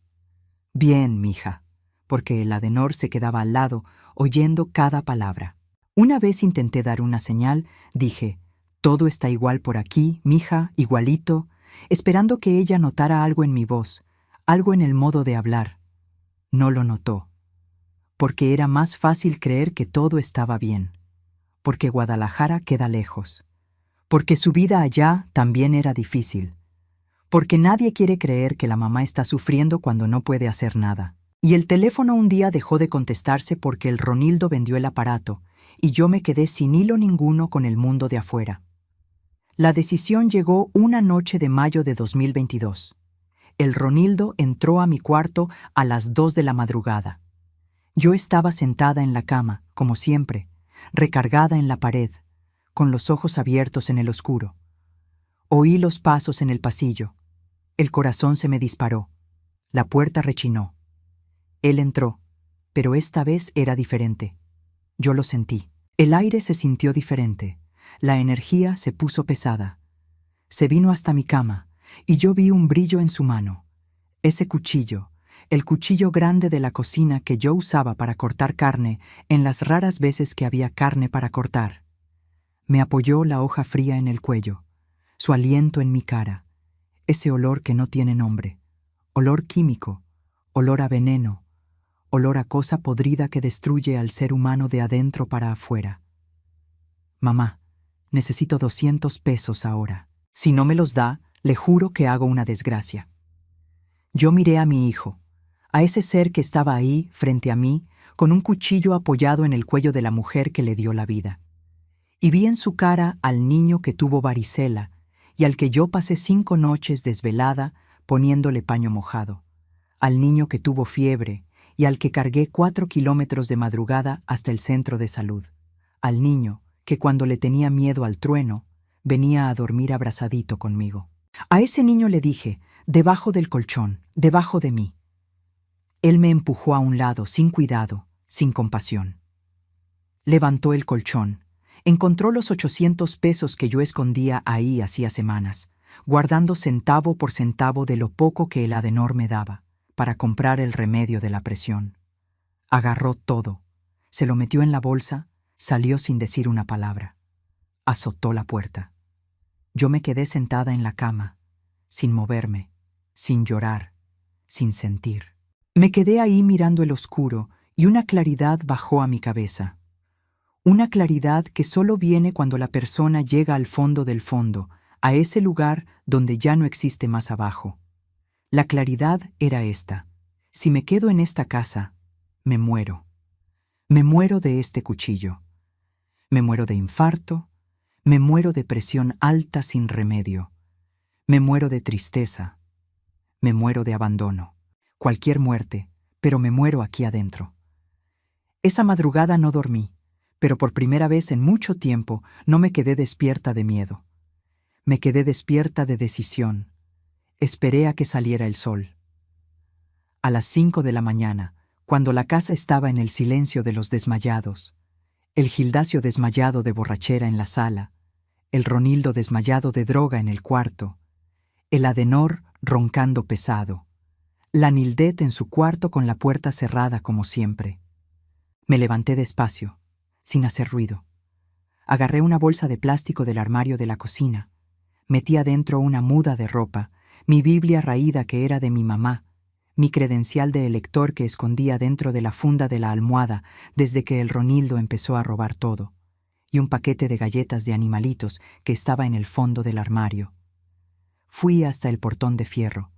«Bien, mija», porque el Adenor se quedaba al lado, oyendo cada palabra. Una vez intenté dar una señal, dije: «Todo está igual por aquí, mija, igualito», esperando que ella notara algo en mi voz, algo en el modo de hablar. No lo notó. Porque era más fácil creer que todo estaba bien. Porque Guadalajara queda lejos. Porque su vida allá también era difícil. Porque nadie quiere creer que la mamá está sufriendo cuando no puede hacer nada. Y el teléfono un día dejó de contestarse porque el Ronildo vendió el aparato, y yo me quedé sin hilo ninguno con el mundo de afuera. La decisión llegó una noche de mayo de 2022. El Ronildo entró a mi cuarto a las 2 de la madrugada. Yo estaba sentada en la cama, como siempre, recargada en la pared, con los ojos abiertos en el oscuro. Oí los pasos en el pasillo. El corazón se me disparó. La puerta rechinó. Él entró, pero esta vez era diferente. Yo lo sentí. El aire se sintió diferente. La energía se puso pesada. Se vino hasta mi cama, y yo vi un brillo en su mano. Ese cuchillo, el cuchillo grande de la cocina que yo usaba para cortar carne en las raras veces que había carne para cortar. Me apoyó la hoja fría en el cuello, su aliento en mi cara, ese olor que no tiene nombre, olor químico, olor a veneno, olor a cosa podrida que destruye al ser humano de adentro para afuera. «Mamá, necesito 200 pesos ahora. Si no me los da, le juro que hago una desgracia». Yo miré a mi hijo, a ese ser que estaba ahí, frente a mí, con un cuchillo apoyado en el cuello de la mujer que le dio la vida. Y vi en su cara al niño que tuvo varicela y al que yo pasé 5 noches desvelada poniéndole paño mojado, al niño que tuvo fiebre y al que cargué 4 kilómetros de madrugada hasta el centro de salud, al niño que cuando le tenía miedo al trueno, venía a dormir abrazadito conmigo. A ese niño le dije: «Debajo del colchón, debajo de mí». Él me empujó a un lado, sin cuidado, sin compasión. Levantó el colchón, encontró los 800 pesos que yo escondía ahí hacía semanas, guardando centavo por centavo de lo poco que el Adenor me daba, para comprar el remedio de la presión. Agarró todo, se lo metió en la bolsa, salió sin decir una palabra. Azotó la puerta. Yo me quedé sentada en la cama, sin moverme, sin llorar, sin sentir. Me quedé ahí mirando el oscuro y una claridad bajó a mi cabeza. Una claridad que solo viene cuando la persona llega al fondo del fondo, a ese lugar donde ya no existe más abajo. La claridad era esta: si me quedo en esta casa, me muero. Me muero de este cuchillo. Me muero de infarto, me muero de presión alta sin remedio. Me muero de tristeza. Me muero de abandono. Cualquier muerte, pero me muero aquí adentro. Esa madrugada no dormí, pero por primera vez en mucho tiempo no me quedé despierta de miedo. Me quedé despierta de decisión. Esperé a que saliera el sol. A las 5 de la mañana, cuando la casa estaba en el silencio de los desmayados, el Gildacio desmayado de borrachera en la sala, el Ronildo desmayado de droga en el cuarto, el Adenor roncando pesado, la Nildet en su cuarto con la puerta cerrada como siempre. Me levanté despacio, sin hacer ruido. Agarré una bolsa de plástico del armario de la cocina, metí adentro una muda de ropa, mi Biblia raída que era de mi mamá, mi credencial de elector que escondía dentro de la funda de la almohada desde que el Ronildo empezó a robar todo, y un paquete de galletas de animalitos que estaba en el fondo del armario. Fui hasta el portón de fierro,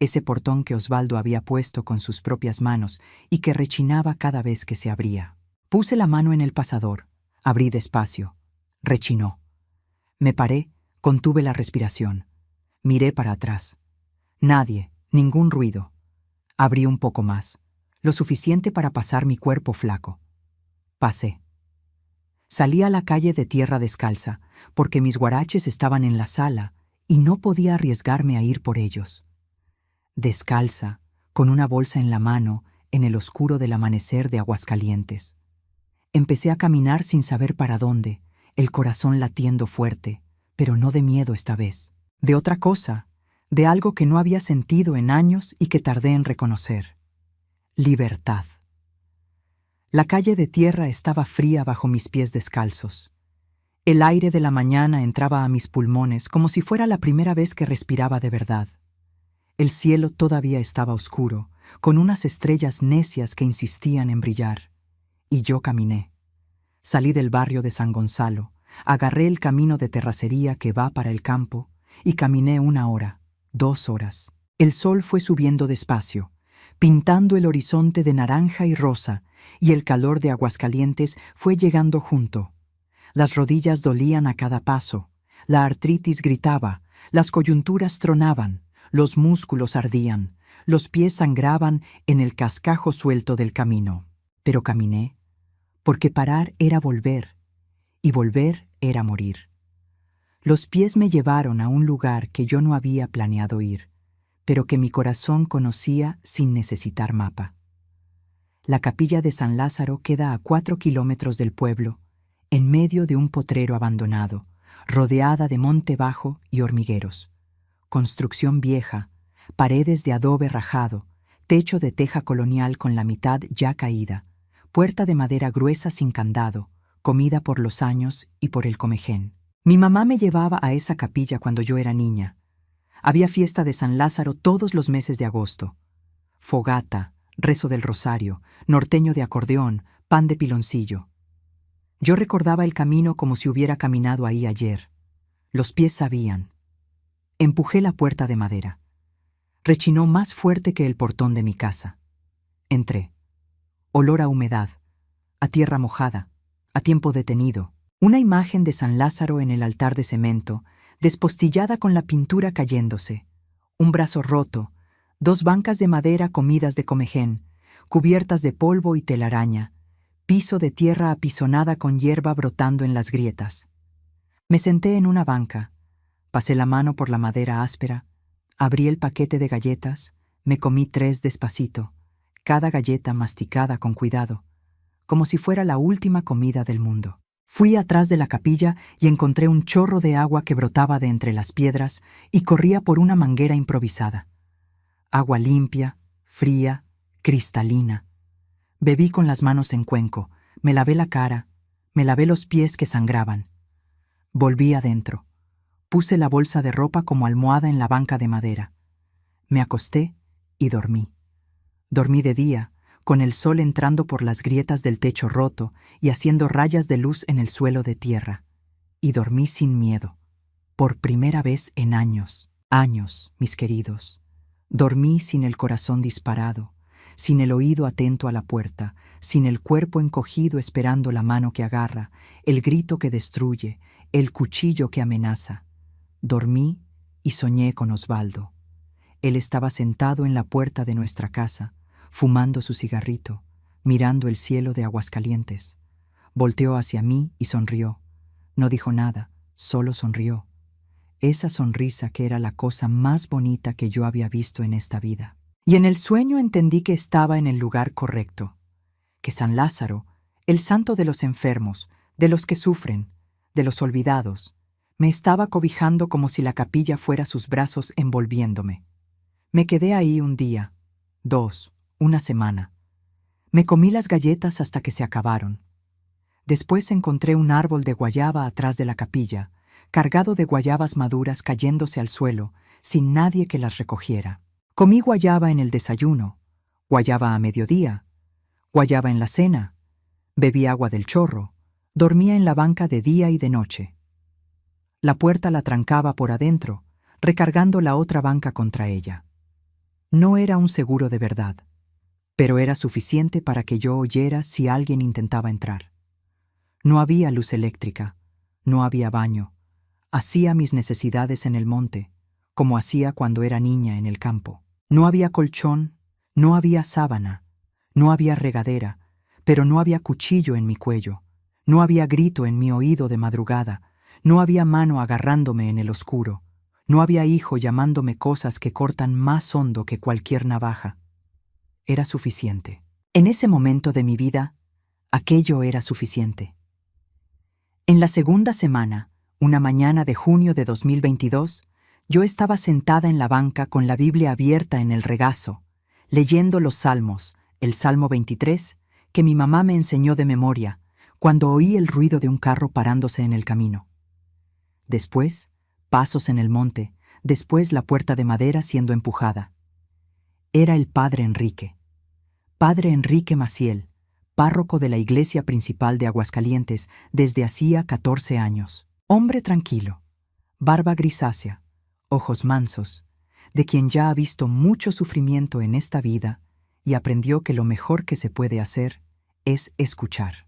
ese portón que Osvaldo había puesto con sus propias manos y que rechinaba cada vez que se abría. Puse la mano en el pasador, abrí despacio, rechinó. Me paré, contuve la respiración, miré para atrás. Nadie, ningún ruido. Abrí un poco más, lo suficiente para pasar mi cuerpo flaco. Pasé. Salí a la calle de tierra descalza, porque mis guaraches estaban en la sala y no podía arriesgarme a ir por ellos. Descalza, con una bolsa en la mano, en el oscuro del amanecer de Aguascalientes. Empecé a caminar sin saber para dónde, el corazón latiendo fuerte, pero no de miedo esta vez. De otra cosa, de algo que no había sentido en años y que tardé en reconocer. Libertad. La calle de tierra estaba fría bajo mis pies descalzos. El aire de la mañana entraba a mis pulmones como si fuera la primera vez que respiraba de verdad. El cielo todavía estaba oscuro, con unas estrellas necias que insistían en brillar. Y yo caminé. Salí del barrio de San Gonzalo, agarré el camino de terracería que va para el campo y caminé 1 hora, 2 horas. El sol fue subiendo despacio, pintando el horizonte de naranja y rosa, y el calor de Aguascalientes fue llegando junto. Las rodillas dolían a cada paso, la artritis gritaba, las coyunturas tronaban, los músculos ardían, los pies sangraban en el cascajo suelto del camino. Pero caminé, porque parar era volver, y volver era morir. Los pies me llevaron a un lugar que yo no había planeado ir, pero que mi corazón conocía sin necesitar mapa. La capilla de San Lázaro queda a 4 kilómetros del pueblo, en medio de un potrero abandonado, rodeada de monte bajo y hormigueros. Construcción vieja, paredes de adobe rajado, techo de teja colonial con la mitad ya caída, puerta de madera gruesa sin candado, comida por los años y por el comején. Mi mamá me llevaba a esa capilla cuando yo era niña. Había fiesta de San Lázaro todos los meses de agosto. Fogata, rezo del rosario, norteño de acordeón, pan de piloncillo. Yo recordaba el camino como si hubiera caminado ahí ayer. Los pies sabían. Empujé la puerta de madera. Rechinó más fuerte que el portón de mi casa. Entré. Olor a humedad, a tierra mojada, a tiempo detenido. Una imagen de San Lázaro en el altar de cemento, despostillada con la pintura cayéndose. Un brazo roto, 2 bancas de madera comidas de comején, cubiertas de polvo y telaraña, piso de tierra apisonada con hierba brotando en las grietas. Me senté en una banca, pasé la mano por la madera áspera, abrí el paquete de galletas, me comí 3 despacito, cada galleta masticada con cuidado, como si fuera la última comida del mundo. Fui atrás de la capilla y encontré un chorro de agua que brotaba de entre las piedras y corría por una manguera improvisada. Agua limpia, fría, cristalina. Bebí con las manos en cuenco, me lavé la cara, me lavé los pies que sangraban. Volví adentro. Puse la bolsa de ropa como almohada en la banca de madera. Me acosté y dormí. Dormí de día, con el sol entrando por las grietas del techo roto y haciendo rayas de luz en el suelo de tierra. Y dormí sin miedo, por primera vez en años, mis queridos. Dormí sin el corazón disparado, sin el oído atento a la puerta, sin el cuerpo encogido esperando la mano que agarra, el grito que destruye, el cuchillo que amenaza. Dormí y soñé con Osvaldo. Él estaba sentado en la puerta de nuestra casa, fumando su cigarrito, mirando el cielo de Aguascalientes. Volteó hacia mí y sonrió. No dijo nada, solo sonrió. Esa sonrisa que era la cosa más bonita que yo había visto en esta vida. Y en el sueño entendí que estaba en el lugar correcto, que San Lázaro, el santo de los enfermos, de los que sufren, de los olvidados, me estaba cobijando como si la capilla fuera sus brazos envolviéndome. Me quedé ahí un día, 2, una semana. Me comí las galletas hasta que se acabaron. Después encontré un árbol de guayaba atrás de la capilla, cargado de guayabas maduras cayéndose al suelo, sin nadie que las recogiera. Comí guayaba en el desayuno, guayaba a mediodía, guayaba en la cena, bebí agua del chorro, dormía en la banca de día y de noche. La puerta la trancaba por adentro, recargando la otra banca contra ella. No era un seguro de verdad, pero era suficiente para que yo oyera si alguien intentaba entrar. No había luz eléctrica, no había baño. Hacía mis necesidades en el monte, como hacía cuando era niña en el campo. No había colchón, no había sábana, no había regadera, pero no había cuchillo en mi cuello, no había grito en mi oído de madrugada, no había mano agarrándome en el oscuro, no había hijo llamándome cosas que cortan más hondo que cualquier navaja. Era suficiente. En ese momento de mi vida, aquello era suficiente. En la segunda semana, una mañana de junio de 2022, yo estaba sentada en la banca con la Biblia abierta en el regazo, leyendo los salmos, el Salmo 23, que mi mamá me enseñó de memoria, cuando oí el ruido de un carro parándose en el camino. Después, pasos en el monte, después la puerta de madera siendo empujada. Era el padre Enrique Maciel, párroco de la iglesia principal de Aguascalientes desde hacía 14 años. Hombre tranquilo, barba grisácea, ojos mansos, de quien ya ha visto mucho sufrimiento en esta vida y aprendió que lo mejor que se puede hacer es escuchar.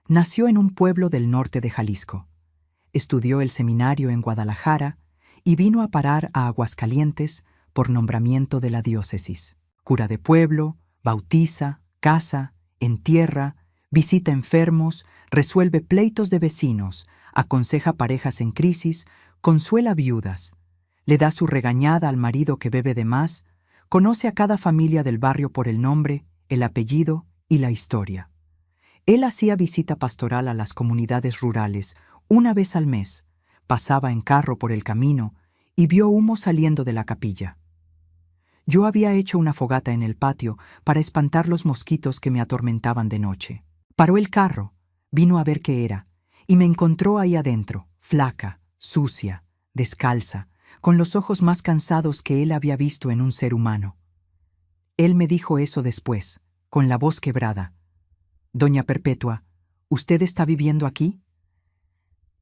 Nació en un pueblo del norte de Jalisco. Estudió el seminario en Guadalajara y vino a parar a Aguascalientes por nombramiento de la diócesis. Cura de pueblo, bautiza, casa, entierra, visita enfermos, resuelve pleitos de vecinos, aconseja parejas en crisis, consuela viudas, le da su regañada al marido que bebe de más, conoce a cada familia del barrio por el nombre, el apellido y la historia. Él hacía visita pastoral a las comunidades rurales una vez al mes, pasaba en carro por el camino y vio humo saliendo de la capilla. Yo había hecho una fogata en el patio para espantar los mosquitos que me atormentaban de noche. Paró el carro, vino a ver qué era, y me encontró ahí adentro, flaca, sucia, descalza, con los ojos más cansados que él había visto en un ser humano. Él me dijo eso después, con la voz quebrada. «Doña Perpetua, ¿usted está viviendo aquí?»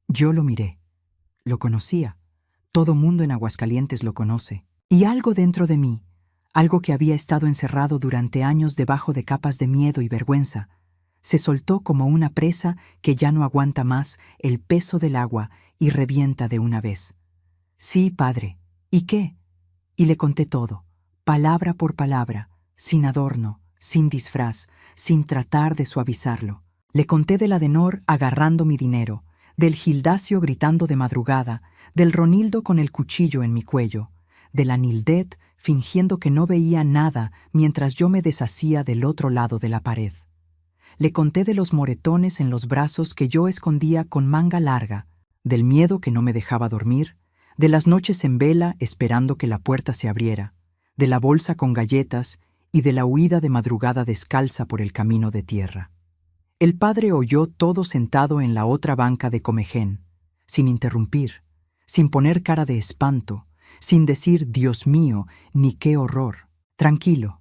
Yo lo miré. Lo conocía. Todo mundo en Aguascalientes lo conoce. Y algo dentro de mí, algo que había estado encerrado durante años debajo de capas de miedo y vergüenza, se soltó como una presa que ya no aguanta más el peso del agua y revienta de una vez. «Sí, padre. ¿Y qué?» Y le conté todo, palabra por palabra, sin adorno, sin disfraz, sin tratar de suavizarlo. Le conté del Adenor agarrando mi dinero, del Gildacio gritando de madrugada, del Ronildo con el cuchillo en mi cuello, de la Nildet fingiendo que no veía nada mientras yo me deshacía del otro lado de la pared. Le conté de los moretones en los brazos que yo escondía con manga larga, del miedo que no me dejaba dormir, de las noches en vela esperando que la puerta se abriera, de la bolsa con galletas y de la huida de madrugada descalza por el camino de tierra. El padre oyó todo sentado en la otra banca de Comején, sin interrumpir, sin poner cara de espanto, sin decir «Dios mío», ni «qué horror». Tranquilo,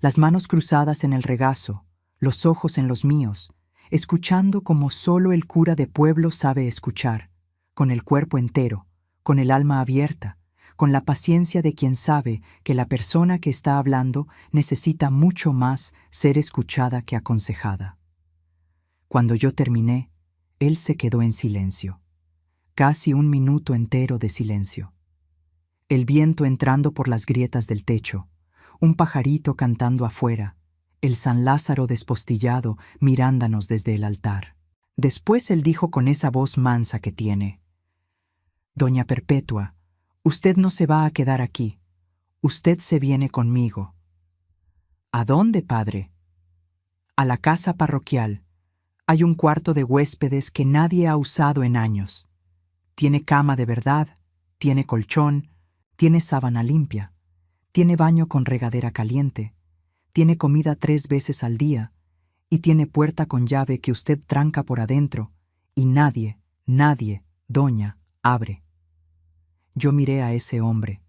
las manos cruzadas en el regazo, los ojos en los míos, escuchando como solo el cura de pueblo sabe escuchar, con el cuerpo entero, con el alma abierta, con la paciencia de quien sabe que la persona que está hablando necesita mucho más ser escuchada que aconsejada. Cuando yo terminé, él se quedó en silencio, casi un minuto entero de silencio. El viento entrando por las grietas del techo, un pajarito cantando afuera, el San Lázaro despostillado mirándonos desde el altar. Después él dijo con esa voz mansa que tiene: «Doña Perpetua, usted no se va a quedar aquí, usted se viene conmigo». «¿A dónde, padre?» «A la casa parroquial. Hay un cuarto de huéspedes que nadie ha usado en años. Tiene cama de verdad, tiene colchón, tiene sábana limpia, tiene baño con regadera caliente, tiene comida 3 veces al día y tiene puerta con llave que usted tranca por adentro y nadie, doña, abre». Yo miré a ese hombre,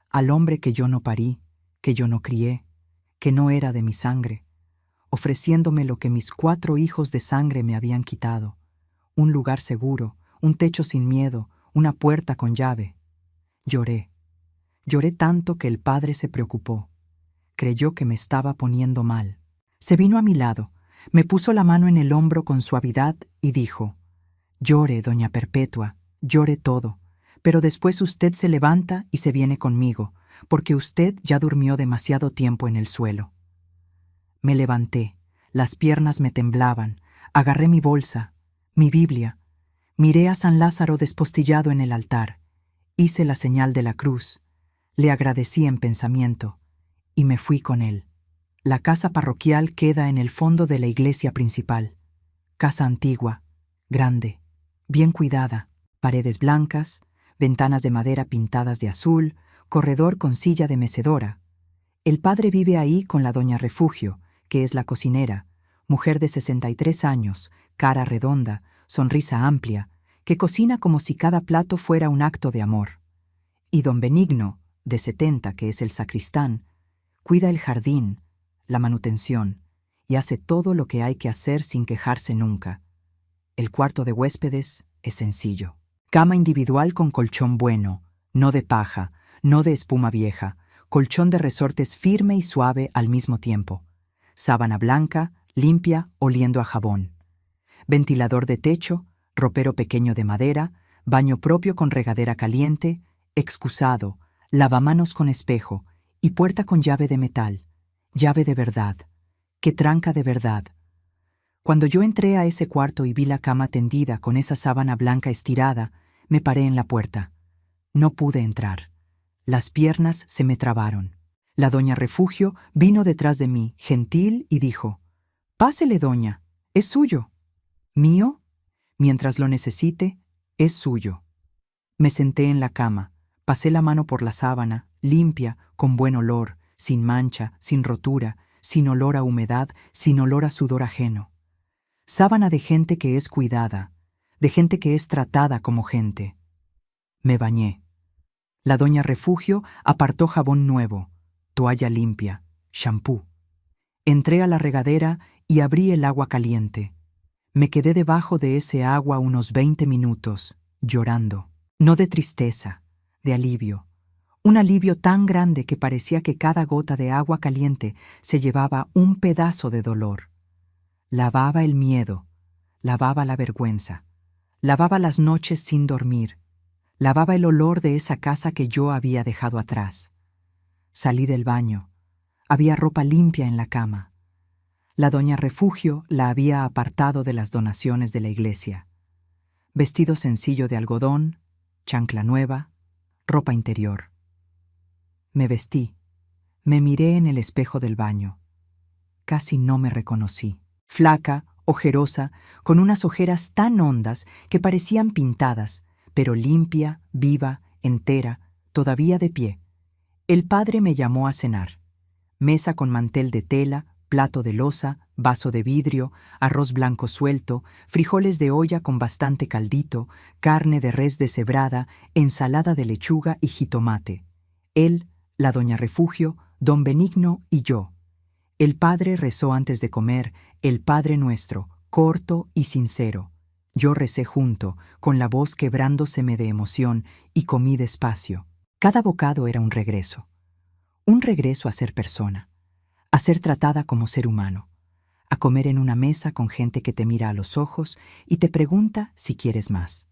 al hombre que yo no parí, que yo no crié, que no era de mi sangre, ofreciéndome lo que mis 4 hijos de sangre me habían quitado: un lugar seguro, un techo sin miedo, una puerta con llave. Lloré. Lloré tanto que el padre se preocupó. Creyó que me estaba poniendo mal. Se vino a mi lado, me puso la mano en el hombro con suavidad y dijo: «Llore, doña Perpetua, llore todo, pero después usted se levanta y se viene conmigo, porque usted ya durmió demasiado tiempo en el suelo». Me levanté, las piernas me temblaban, agarré mi bolsa, mi Biblia, miré a San Lázaro despostillado en el altar, hice la señal de la cruz, le agradecí en pensamiento y me fui con él. La casa parroquial queda en el fondo de la iglesia principal. Casa antigua, grande, bien cuidada, paredes blancas, ventanas de madera pintadas de azul, corredor con silla de mecedora. El padre vive ahí con la doña Refugio, que es la cocinera, mujer de 63 años, cara redonda, sonrisa amplia, que cocina como si cada plato fuera un acto de amor. Y don Benigno, de 70, que es el sacristán, cuida el jardín, la manutención, y hace todo lo que hay que hacer sin quejarse nunca. El cuarto de huéspedes es sencillo. Cama individual con colchón bueno, no de paja, no de espuma vieja, colchón de resortes firme y suave al mismo tiempo. Sábana blanca, limpia, oliendo a jabón. Ventilador de techo, ropero pequeño de madera, baño propio con regadera caliente, excusado, lavamanos con espejo y puerta con llave de metal. Llave de verdad, que tranca de verdad. Cuando yo entré a ese cuarto y vi la cama tendida con esa sábana blanca estirada, me paré en la puerta. No pude entrar. Las piernas se me trabaron. La doña Refugio vino detrás de mí, gentil, y dijo: «Pásele, doña, es suyo». «¿Mío? Mientras lo necesite, es suyo». Me senté en la cama, pasé la mano por la sábana, limpia, con buen olor, sin mancha, sin rotura, sin olor a humedad, sin olor a sudor ajeno. Sábana de gente que es cuidada, de gente que es tratada como gente. Me bañé. La doña Refugio apartó jabón nuevo, toalla limpia, champú. Entré a la regadera y abrí el agua caliente. Me quedé debajo de ese agua unos 20 minutos, llorando. No de tristeza, de alivio. Un alivio tan grande que parecía que cada gota de agua caliente se llevaba un pedazo de dolor. Lavaba el miedo, lavaba la vergüenza, lavaba las noches sin dormir, lavaba el olor de esa casa que yo había dejado atrás. Salí del baño. Había ropa limpia en la cama. La doña Refugio la había apartado de las donaciones de la iglesia. Vestido sencillo de algodón, chancla nueva, ropa interior. Me vestí. Me miré en el espejo del baño. Casi no me reconocí. Flaca, ojerosa, con unas ojeras tan hondas que parecían pintadas, pero limpia, viva, entera, todavía de pie. El padre me llamó a cenar. mesa con mantel de tela, plato de loza, vaso de vidrio, arroz blanco suelto, frijoles de olla con bastante caldito, carne de res deshebrada, ensalada de lechuga y jitomate. Él, la doña Refugio, don Benigno y yo. El padre rezó antes de comer, el Padre Nuestro, corto y sincero. Yo recé junto, con la voz quebrándoseme de emoción, y comí despacio. Cada bocado era un regreso a ser persona, a ser tratada como ser humano, a comer en una mesa con gente que te mira a los ojos y te pregunta si quieres más.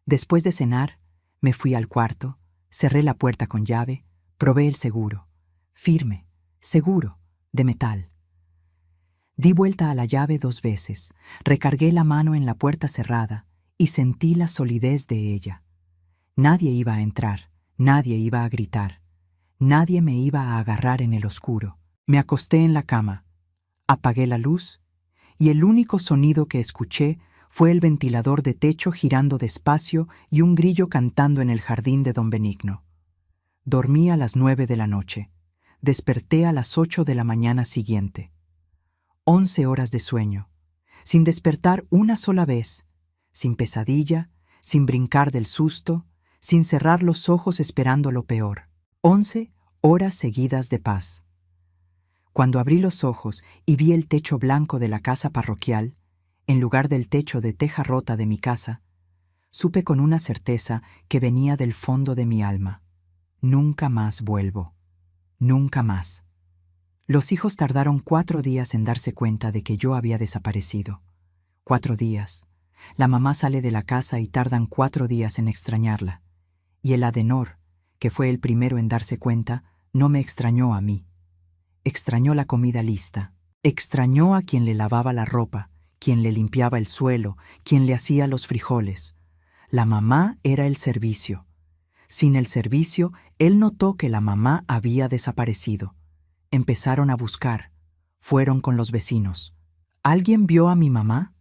Después de cenar, me fui al cuarto, cerré la puerta con llave, probé el seguro, firme, seguro, de metal. Di vuelta a la llave 2 veces, recargué la mano en la puerta cerrada y sentí la solidez de ella. Nadie iba a entrar, nadie iba a gritar, nadie me iba a agarrar en el oscuro. Me acosté en la cama, apagué la luz y el único sonido que escuché fue el ventilador de techo girando despacio y un grillo cantando en el jardín de don Benigno. Dormí a las 9 de la noche. Desperté a las 8 de la mañana siguiente. 11 horas de sueño, sin despertar una sola vez, sin pesadilla, sin brincar del susto, sin cerrar los ojos esperando lo peor. 11 horas seguidas de paz. Cuando abrí los ojos y vi el techo blanco de la casa parroquial, en lugar del techo de teja rota de mi casa, supe con una certeza que venía del fondo de mi alma. Nunca más vuelvo. Nunca más. Los hijos tardaron 4 días en darse cuenta de que yo había desaparecido. 4 días. La mamá sale de la casa y tardan 4 días en extrañarla. Y el Adenor, que fue el primero en darse cuenta, no me extrañó a mí. Extrañó la comida lista. Extrañó a quien le lavaba la ropa, quien le limpiaba el suelo, quien le hacía los frijoles. La mamá era el servicio. Sin el servicio, él notó que la mamá había desaparecido. Empezaron a buscar. Fueron con los vecinos. ¿Alguien vio a mi mamá?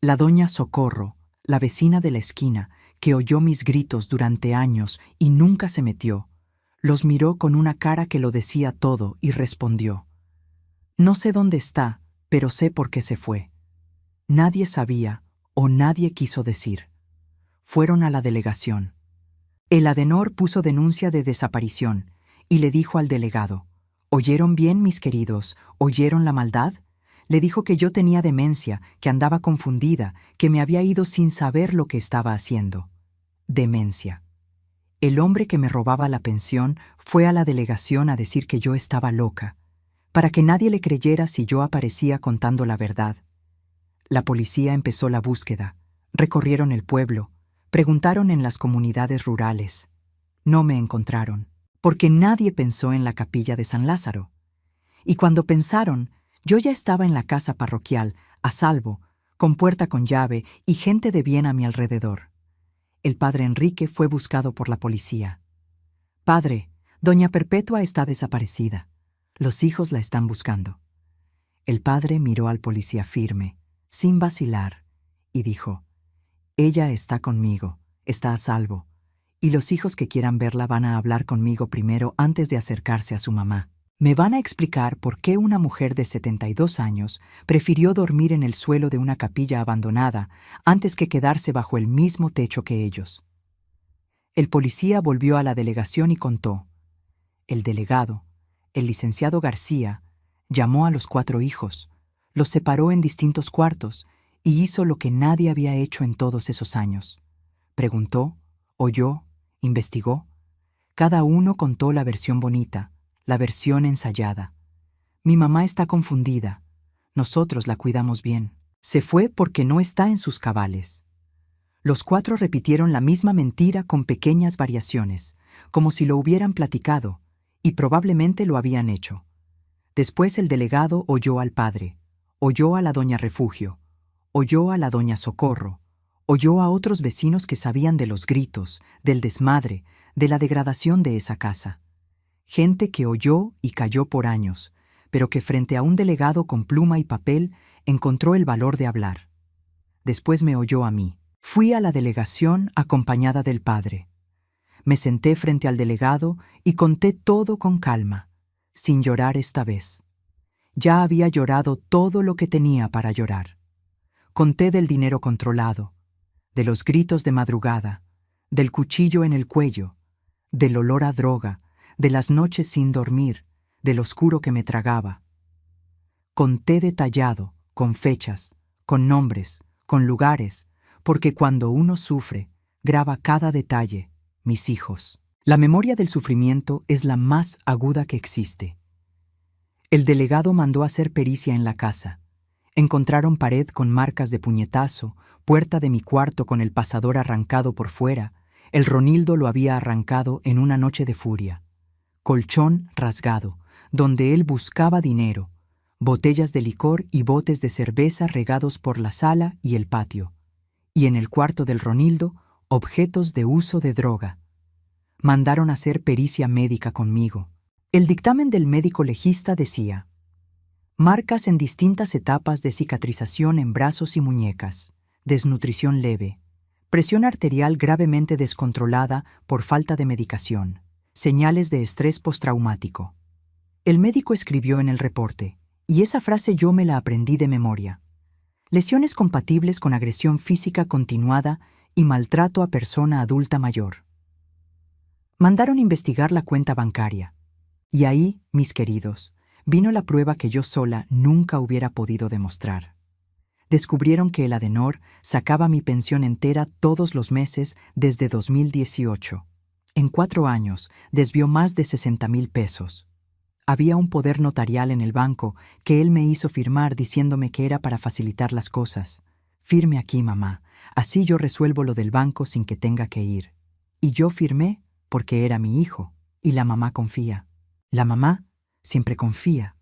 La doña Socorro, la vecina de la esquina, que oyó mis gritos durante años y nunca se metió, los miró con una cara que lo decía todo y respondió: «No sé dónde está, pero sé por qué se fue». Nadie sabía o nadie quiso decir. Fueron a la delegación. El Adenor puso denuncia de desaparición y le dijo al delegado: «¿Oyeron bien, mis queridos? ¿Oyeron la maldad?». Le dijo que yo tenía demencia, que andaba confundida, que me había ido sin saber lo que estaba haciendo. Demencia. El hombre que me robaba la pensión fue a la delegación a decir que yo estaba loca, para que nadie le creyera si yo aparecía contando la verdad. La policía empezó la búsqueda, recorrieron el pueblo, preguntaron en las comunidades rurales. No me encontraron, porque nadie pensó en la capilla de San Lázaro. Y cuando pensaron, yo ya estaba en la casa parroquial, a salvo, con puerta con llave y gente de bien a mi alrededor. El padre Enrique fue buscado por la policía. «Padre, doña Perpetua está desaparecida. Los hijos la están buscando». El padre miró al policía firme, sin vacilar, y dijo: «Ella está conmigo, está a salvo, y los hijos que quieran verla van a hablar conmigo primero antes de acercarse a su mamá. Me van a explicar por qué una mujer de 72 años prefirió dormir en el suelo de una capilla abandonada antes que quedarse bajo el mismo techo que ellos». El policía volvió a la delegación y contó. El delegado, el licenciado García, llamó a los 4 hijos, los separó en distintos cuartos y hizo lo que nadie había hecho en todos esos años. Preguntó, oyó, investigó. Cada uno contó la versión bonita, la versión ensayada. Mi mamá está confundida. Nosotros la cuidamos bien. Se fue porque no está en sus cabales. Los 4 repitieron la misma mentira con pequeñas variaciones, como si lo hubieran platicado, y probablemente lo habían hecho. Después el delegado oyó al padre, oyó a la doña Refugio, oyó a la doña Socorro, oyó a otros vecinos que sabían de los gritos, del desmadre, de la degradación de esa casa. Gente que oyó y calló por años, pero que frente a un delegado con pluma y papel encontró el valor de hablar. Después me oyó a mí. Fui a la delegación acompañada del padre. Me senté frente al delegado y conté todo con calma. sin llorar esta vez. Ya había llorado todo lo que tenía para llorar. Conté del dinero controlado, de los gritos de madrugada, del cuchillo en el cuello, del olor a droga, de las noches sin dormir, del oscuro que me tragaba. Conté detallado, con fechas, con nombres, con lugares, porque cuando uno sufre, graba cada detalle, mis hijos. La memoria del sufrimiento es la más aguda que existe. El delegado mandó hacer pericia en la casa. Encontraron pared con marcas de puñetazo, puerta de mi cuarto con el pasador arrancado por fuera. El Ronildo lo había arrancado en una noche de furia. Colchón rasgado, donde él buscaba dinero. Botellas de licor y botes de cerveza regados por la sala y el patio. Y en el cuarto del Ronildo, objetos de uso de droga. Mandaron hacer pericia médica conmigo. El dictamen del médico legista decía: marcas en distintas etapas de cicatrización en brazos y muñecas, desnutrición leve, presión arterial gravemente descontrolada por falta de medicación, señales de estrés postraumático. El médico escribió en el reporte, y esa frase yo me la aprendí de memoria: lesiones compatibles con agresión física continuada y maltrato a persona adulta mayor. Mandaron investigar la cuenta bancaria. Y ahí, mis queridos, vino la prueba que yo sola nunca hubiera podido demostrar. Descubrieron que el Adenor sacaba mi pensión entera todos los meses desde 2018. En 4 años desvió más de 60,000 pesos. Había un poder notarial en el banco que él me hizo firmar diciéndome que era para facilitar las cosas. Firme aquí, mamá, así yo resuelvo lo del banco sin que tenga que ir. Y yo firmé porque era mi hijo, y la mamá confía. La mamá siempre confía,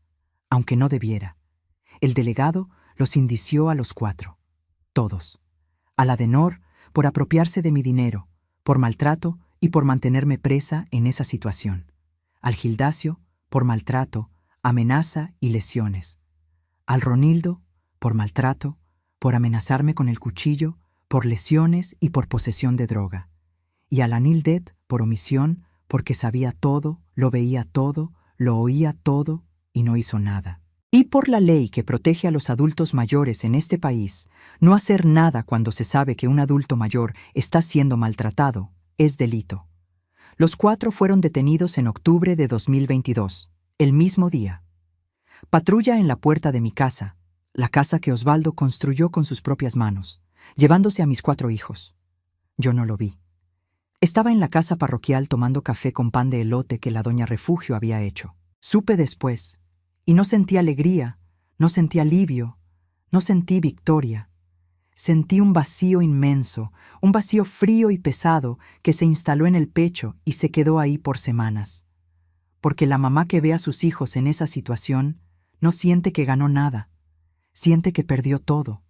aunque no debiera. El delegado los indició a los 4, todos. Al Adenor por apropiarse de mi dinero, por maltrato y por mantenerme presa en esa situación. Al Gildacio por maltrato, amenaza y lesiones. Al Ronildo por maltrato, por amenazarme con el cuchillo, por lesiones y por posesión de droga. Y a la Nildet por omisión, porque sabía todo, lo veía todo, lo oía todo y no hizo nada. Y por la ley que protege a los adultos mayores en este país, no hacer nada cuando se sabe que un adulto mayor está siendo maltratado es delito. Los 4 fueron detenidos en octubre de 2022, el mismo día. Patrulla en la puerta de mi casa, la casa que Osvaldo construyó con sus propias manos, llevándose a mis 4 hijos. Yo no lo vi. Estaba en la casa parroquial tomando café con pan de elote que la doña Refugio había hecho. Supe después, y no sentí alegría, no sentí alivio, no sentí victoria. Sentí un vacío inmenso, un vacío frío y pesado que se instaló en el pecho y se quedó ahí por semanas. Porque la mamá que ve a sus hijos en esa situación no siente que ganó nada, siente que perdió todo.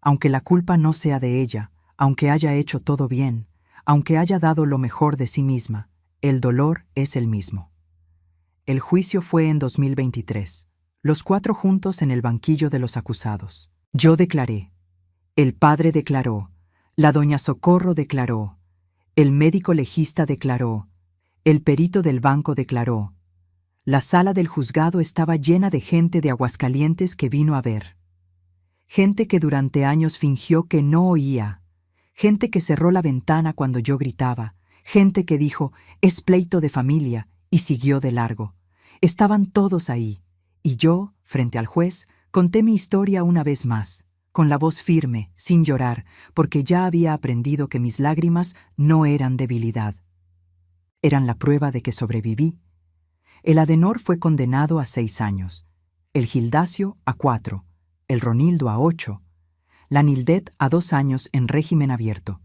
Aunque la culpa no sea de ella, aunque haya hecho todo bien, aunque haya dado lo mejor de sí misma, el dolor es el mismo. El juicio fue en 2023, los 4 juntos en el banquillo de los acusados. Yo declaré, el padre declaró, la doña Socorro declaró, el médico legista declaró, el perito del banco declaró. La sala del juzgado estaba llena de gente de Aguascalientes que vino a ver. Gente que durante años fingió que no oía. Gente que cerró la ventana cuando yo gritaba, gente que dijo, es pleito de familia, y siguió de largo. Estaban todos ahí, y yo, frente al juez, conté mi historia una vez más, con la voz firme, sin llorar, porque ya había aprendido que mis lágrimas no eran debilidad. Eran la prueba de que sobreviví. El Adenor fue condenado a 6 años, el Gildacio a 4, el Ronildo a 8, la Nildet a 2 años en régimen abierto.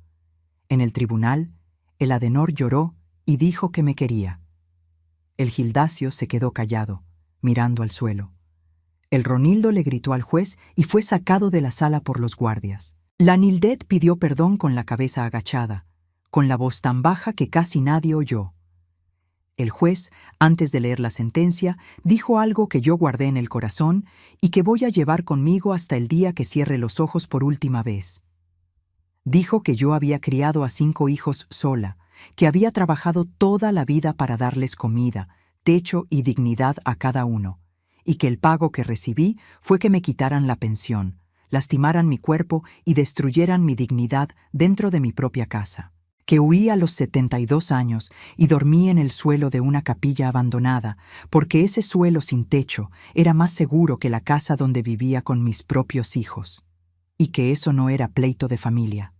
En el tribunal, el Adenor lloró y dijo que me quería. El Gildacio se quedó callado, mirando al suelo. El Ronildo le gritó al juez y fue sacado de la sala por los guardias. La Nildet pidió perdón con la cabeza agachada, con la voz tan baja que casi nadie oyó. El juez, antes de leer la sentencia, dijo algo que yo guardé en el corazón y que voy a llevar conmigo hasta el día que cierre los ojos por última vez. Dijo que yo había criado a 5 hijos sola, que había trabajado toda la vida para darles comida, techo y dignidad a cada uno, y que el pago que recibí fue que me quitaran la pensión, lastimaran mi cuerpo y destruyeran mi dignidad dentro de mi propia casa. Que huí a los 72 años y dormí en el suelo de una capilla abandonada, porque ese suelo sin techo era más seguro que la casa donde vivía con mis propios hijos. Y que eso no era pleito de familia.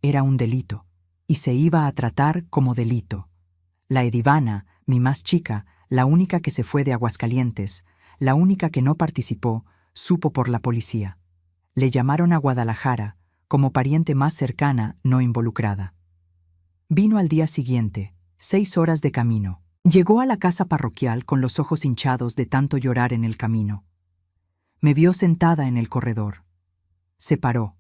Era un delito, y se iba a tratar como delito. La Edivana, mi más chica, la única que se fue de Aguascalientes, la única que no participó, supo por la policía. Le llamaron a Guadalajara, como pariente más cercana, no involucrada. Vino al día siguiente, 6 horas de camino. Llegó a la casa parroquial con los ojos hinchados de tanto llorar en el camino. Me vio sentada en el corredor. Se paró.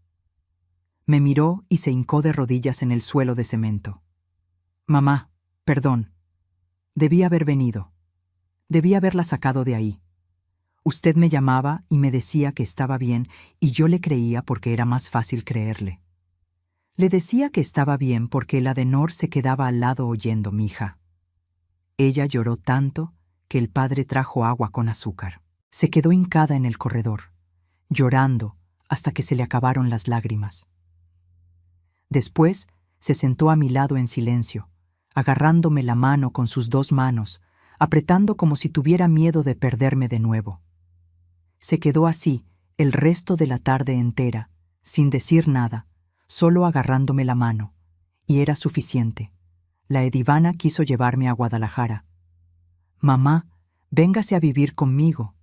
Me miró y se hincó de rodillas en el suelo de cemento. Mamá, perdón. Debí haber venido. Debí haberla sacado de ahí. Usted me llamaba y me decía que estaba bien y yo le creía porque era más fácil creerle. Le decía que estaba bien porque el Adenor se quedaba al lado oyendo, mija. Ella lloró tanto que el padre trajo agua con azúcar. Se quedó hincada en el corredor, llorando hasta que se le acabaron las lágrimas. Después se sentó a mi lado en silencio, agarrándome la mano con sus 2 manos, apretando como si tuviera miedo de perderme de nuevo. Se quedó así el resto de la tarde entera, sin decir nada, solo agarrándome la mano, y era suficiente. La Edivana quiso llevarme a Guadalajara. Mamá, véngase a vivir conmigo.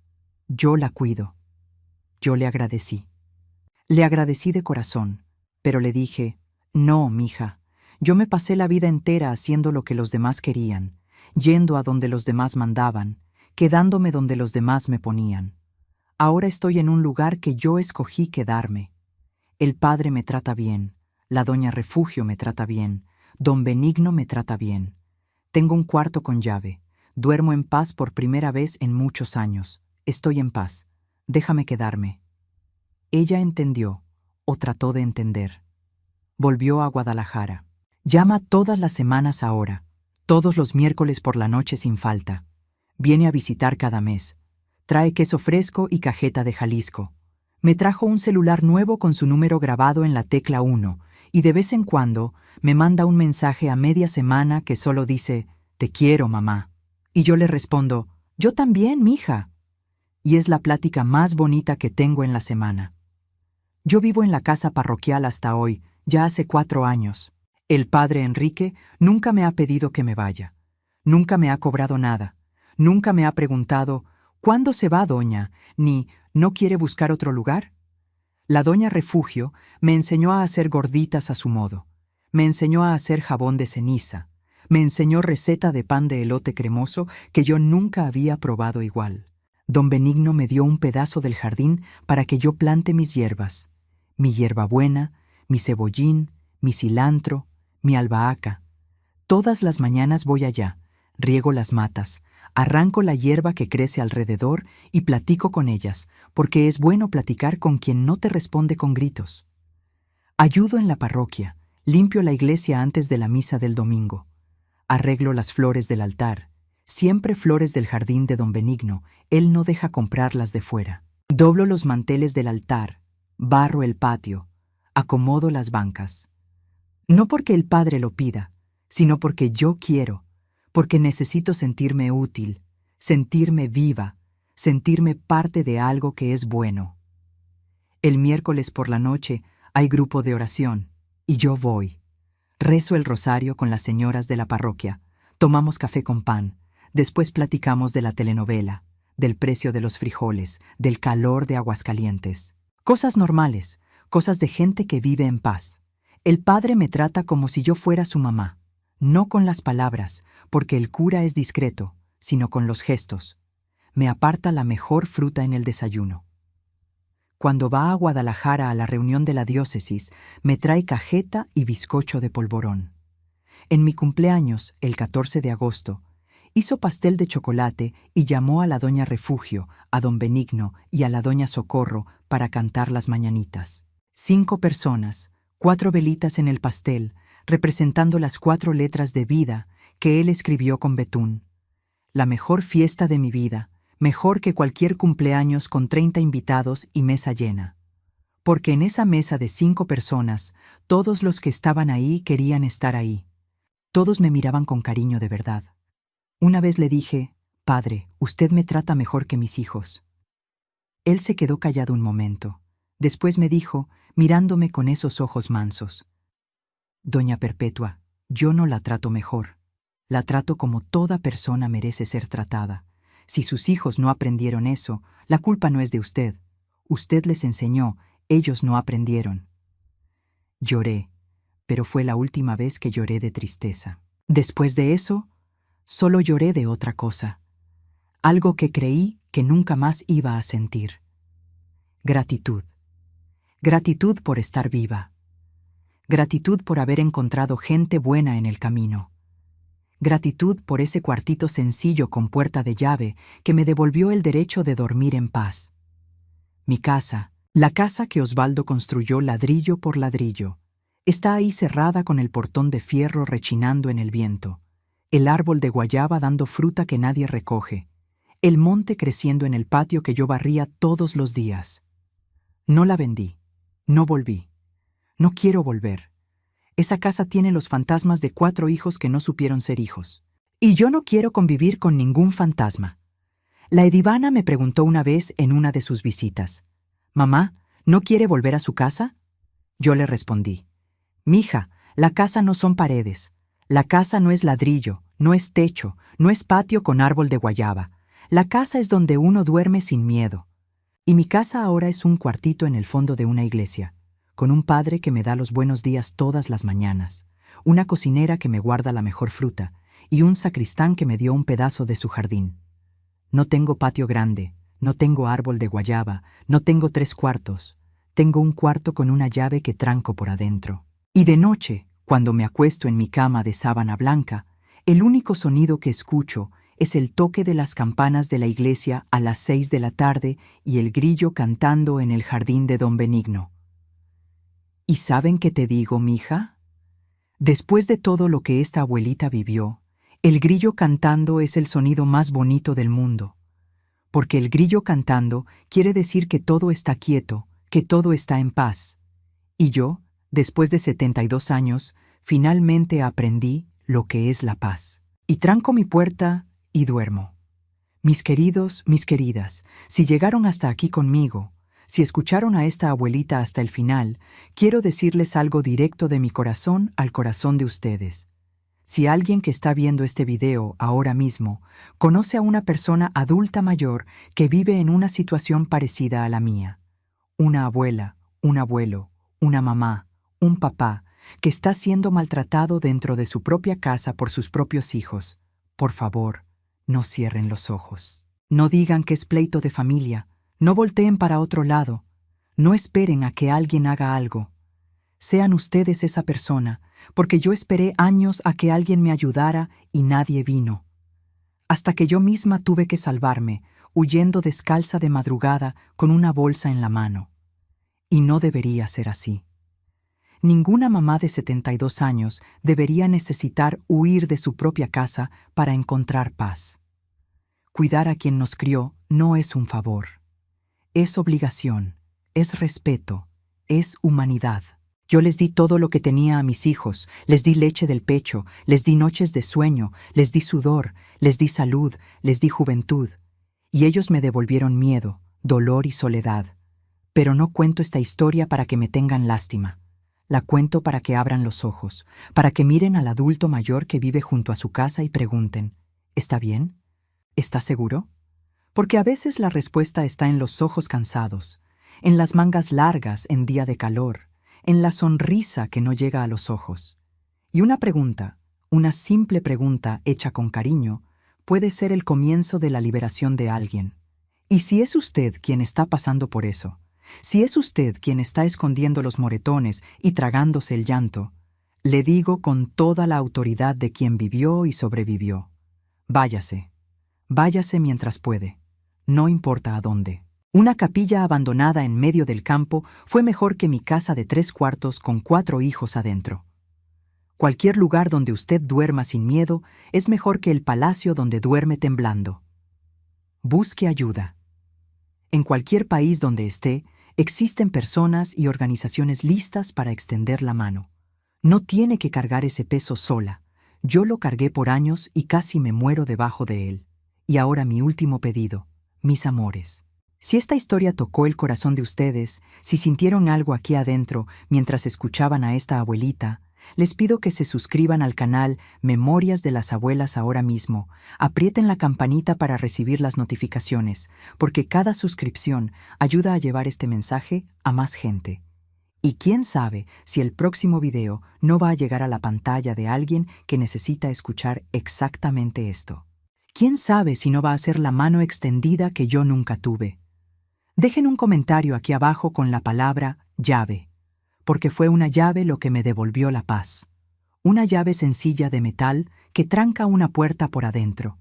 Yo la cuido. Yo le agradecí. Le agradecí de corazón, pero le dije, no, mija, yo me pasé la vida entera haciendo lo que los demás querían, yendo a donde los demás mandaban, quedándome donde los demás me ponían. Ahora estoy en un lugar que yo escogí quedarme. El padre me trata bien, la doña Refugio me trata bien, don Benigno me trata bien. Tengo un cuarto con llave, duermo en paz por primera vez en muchos años. Estoy en paz, déjame quedarme. Ella entendió, o trató de entender. Volvió a Guadalajara. Llama todas las semanas ahora, todos los miércoles por la noche sin falta. Viene a visitar cada mes. Trae queso fresco y cajeta de Jalisco. Me trajo un celular nuevo con su número grabado en la tecla 1 y de vez en cuando me manda un mensaje a media semana que solo dice, «Te quiero, mamá». Y yo le respondo, «Yo también, mija». Y es la plática más bonita que tengo en la semana. Yo vivo en la casa parroquial hasta hoy, ya hace 4 años. El padre Enrique nunca me ha pedido que me vaya. Nunca me ha cobrado nada. Nunca me ha preguntado, «¿Cuándo se va, doña?», ni «¿No quiere buscar otro lugar?». La doña Refugio me enseñó a hacer gorditas a su modo. Me enseñó a hacer jabón de ceniza. Me enseñó receta de pan de elote cremoso que yo nunca había probado igual. Don Benigno me dio un pedazo del jardín para que yo plante mis hierbas. Mi hierbabuena, mi cebollín, mi cilantro, mi albahaca. Todas las mañanas voy allá, riego las matas, arranco la hierba que crece alrededor y platico con ellas, porque es bueno platicar con quien no te responde con gritos. Ayudo en la parroquia, limpio la iglesia antes de la misa del domingo. Arreglo las flores del altar, siempre flores del jardín de don Benigno, él no deja comprarlas de fuera. Doblo los manteles del altar, barro el patio, acomodo las bancas. No porque el Padre lo pida, sino porque yo quiero, porque necesito sentirme útil, sentirme viva, sentirme parte de algo que es bueno. El miércoles por la noche hay grupo de oración, y yo voy. Rezo el rosario con las señoras de la parroquia, tomamos café con pan, después platicamos de la telenovela, del precio de los frijoles, del calor de Aguascalientes. Cosas normales, cosas de gente que vive en paz. El padre me trata como si yo fuera su mamá. No con las palabras, porque el cura es discreto, sino con los gestos. Me aparta la mejor fruta en el desayuno. Cuando va a Guadalajara a la reunión de la diócesis, me trae cajeta y bizcocho de polvorón. En mi cumpleaños, el 14 de agosto, hizo pastel de chocolate y llamó a la doña Refugio, a don Benigno y a la doña Socorro para cantar las mañanitas. 5 personas, 4 velitas en el pastel, representando las 4 letras de vida que él escribió con betún. la mejor fiesta de mi vida, mejor que cualquier cumpleaños con 30 invitados y mesa llena. Porque en esa mesa de 5 personas, todos los que estaban ahí querían estar ahí. Todos me miraban con cariño de verdad. Una vez le dije: «Padre, usted me trata mejor que mis hijos». Él se quedó callado un momento. Después me dijo, mirándome con esos ojos mansos: «Doña Perpetua, yo no la trato mejor. La trato como toda persona merece ser tratada. Si sus hijos no aprendieron eso, la culpa no es de usted. Usted les enseñó, ellos no aprendieron». Lloré, pero fue la última vez que lloré de tristeza. Después de eso, solo lloré de otra cosa, algo que creí que nunca más iba a sentir. Gratitud. Gratitud por estar viva. Gratitud por haber encontrado gente buena en el camino. Gratitud por ese cuartito sencillo con puerta de llave que me devolvió el derecho de dormir en paz. Mi casa, la casa que Osvaldo construyó ladrillo por ladrillo, está ahí cerrada con el portón de fierro rechinando en el viento, el árbol de guayaba dando fruta que nadie recoge, el monte creciendo en el patio que yo barría todos los días. No la vendí, no volví, no quiero volver. Esa casa tiene los fantasmas de 4 hijos que no supieron ser hijos. Y yo no quiero convivir con ningún fantasma. La edivana me preguntó una vez en una de sus visitas: «Mamá, ¿no quiere volver a su casa?». Yo le respondí: «Mija, la casa no son paredes. La casa no es ladrillo, no es techo, no es patio con árbol de guayaba. La casa es donde uno duerme sin miedo. Y mi casa ahora es un cuartito en el fondo de una iglesia, con un padre que me da los buenos días todas las mañanas, una cocinera que me guarda la mejor fruta y un sacristán que me dio un pedazo de su jardín. No tengo patio grande, no tengo árbol de guayaba, no tengo 3 cuartos. Tengo un cuarto con una llave que tranco por adentro. Y de noche, cuando me acuesto en mi cama de sábana blanca, el único sonido que escucho es el toque de las campanas de la iglesia a las 6 de la tarde y el grillo cantando en el jardín de don Benigno. ¿Y saben qué te digo, mija? Después de todo lo que esta abuelita vivió, el grillo cantando es el sonido más bonito del mundo. Porque el grillo cantando quiere decir que todo está quieto, que todo está en paz. Y yo, después de 72 años, finalmente aprendí lo que es la paz. Y tranco mi puerta y duermo. Mis queridos, mis queridas, si llegaron hasta aquí conmigo, si escucharon a esta abuelita hasta el final, quiero decirles algo directo de mi corazón al corazón de ustedes. Si alguien que está viendo este video ahora mismo conoce a una persona adulta mayor que vive en una situación parecida a la mía, una abuela, un abuelo, una mamá, un papá, que está siendo maltratado dentro de su propia casa por sus propios hijos, por favor, no cierren los ojos. No digan que es pleito de familia. No volteen para otro lado. No esperen a que alguien haga algo. Sean ustedes esa persona, porque yo esperé años a que alguien me ayudara y nadie vino. Hasta que yo misma tuve que salvarme, huyendo descalza de madrugada con una bolsa en la mano. Y no debería ser así. Ninguna mamá de 72 años debería necesitar huir de su propia casa para encontrar paz. Cuidar a quien nos crió no es un favor. Es obligación, es respeto, es humanidad. Yo les di todo lo que tenía a mis hijos, les di leche del pecho, les di noches de sueño, les di sudor, les di salud, les di juventud. Y ellos me devolvieron miedo, dolor y soledad. Pero no cuento esta historia para que me tengan lástima. La cuento para que abran los ojos, para que miren al adulto mayor que vive junto a su casa y pregunten: ¿está bien? ¿Está seguro? Porque a veces la respuesta está en los ojos cansados, en las mangas largas en día de calor, en la sonrisa que no llega a los ojos. Y una pregunta, una simple pregunta hecha con cariño, puede ser el comienzo de la liberación de alguien. Y si es usted quien está pasando por eso, si es usted quien está escondiendo los moretones y tragándose el llanto, le digo con toda la autoridad de quien vivió y sobrevivió: váyase, váyase mientras puede. No importa a dónde. Una capilla abandonada en medio del campo fue mejor que mi casa de 3 cuartos con 4 hijos adentro. Cualquier lugar donde usted duerma sin miedo es mejor que el palacio donde duerme temblando. Busque ayuda. En cualquier país donde esté, existen personas y organizaciones listas para extender la mano. No tiene que cargar ese peso sola. Yo lo cargué por años y casi me muero debajo de él. Y ahora mi último pedido, mis amores. Si esta historia tocó el corazón de ustedes, si sintieron algo aquí adentro mientras escuchaban a esta abuelita, les pido que se suscriban al canal Memorias de las Abuelas ahora mismo, aprieten la campanita para recibir las notificaciones, porque cada suscripción ayuda a llevar este mensaje a más gente. Y quién sabe si el próximo video no va a llegar a la pantalla de alguien que necesita escuchar exactamente esto. ¿Quién sabe si no va a ser la mano extendida que yo nunca tuve? Dejen un comentario aquí abajo con la palabra llave, porque fue una llave lo que me devolvió la paz. Una llave sencilla de metal que tranca una puerta por adentro.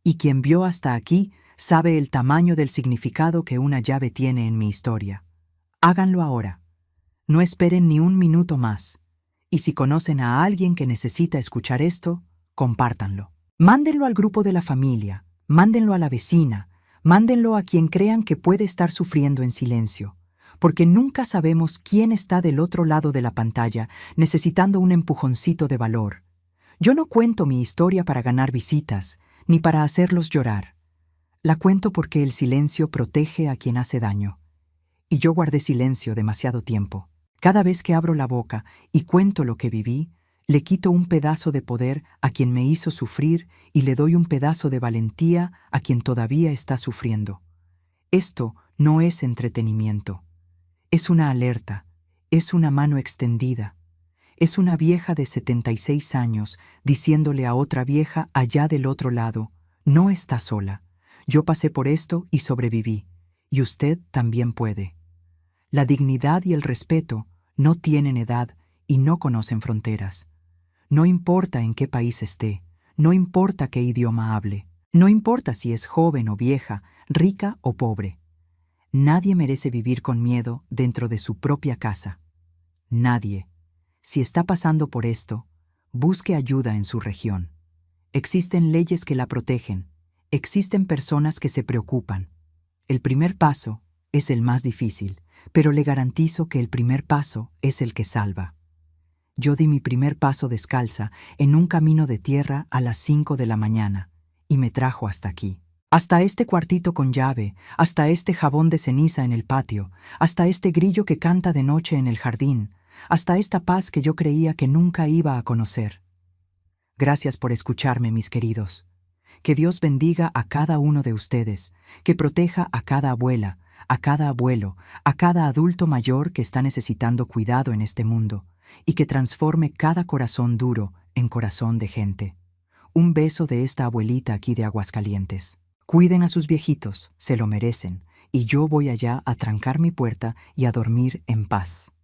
Y quien vio hasta aquí sabe el tamaño del significado que una llave tiene en mi historia. Háganlo ahora. No esperen ni un minuto más. Y si conocen a alguien que necesita escuchar esto, compártanlo. Mándenlo al grupo de la familia, mándenlo a la vecina, mándenlo a quien crean que puede estar sufriendo en silencio, porque nunca sabemos quién está del otro lado de la pantalla necesitando un empujoncito de valor. Yo no cuento mi historia para ganar visitas, ni para hacerlos llorar. La cuento porque el silencio protege a quien hace daño. Y yo guardé silencio demasiado tiempo. Cada vez que abro la boca y cuento lo que viví, le quito un pedazo de poder a quien me hizo sufrir y le doy un pedazo de valentía a quien todavía está sufriendo. Esto no es entretenimiento. Es una alerta, es una mano extendida. Es una vieja de 76 años diciéndole a otra vieja allá del otro lado, no está sola. Yo pasé por esto y sobreviví, y usted también puede. La dignidad y el respeto no tienen edad y no conocen fronteras. No importa en qué país esté, no importa qué idioma hable, no importa si es joven o vieja, rica o pobre. Nadie merece vivir con miedo dentro de su propia casa. Nadie. Si está pasando por esto, busque ayuda en su región. Existen leyes que la protegen, existen personas que se preocupan. El primer paso es el más difícil, pero le garantizo que el primer paso es el que salva. Yo di mi primer paso descalza en un camino de tierra a las 5 de la mañana y me trajo hasta aquí. Hasta este cuartito con llave, hasta este jabón de ceniza en el patio, hasta este grillo que canta de noche en el jardín, hasta esta paz que yo creía que nunca iba a conocer. Gracias por escucharme, mis queridos. Que Dios bendiga a cada uno de ustedes, que proteja a cada abuela, a cada abuelo, a cada adulto mayor que está necesitando cuidado en este mundo, y que transforme cada corazón duro en corazón de gente. Un beso de esta abuelita aquí de Aguascalientes. Cuiden a sus viejitos, se lo merecen, y yo voy allá a trancar mi puerta y a dormir en paz.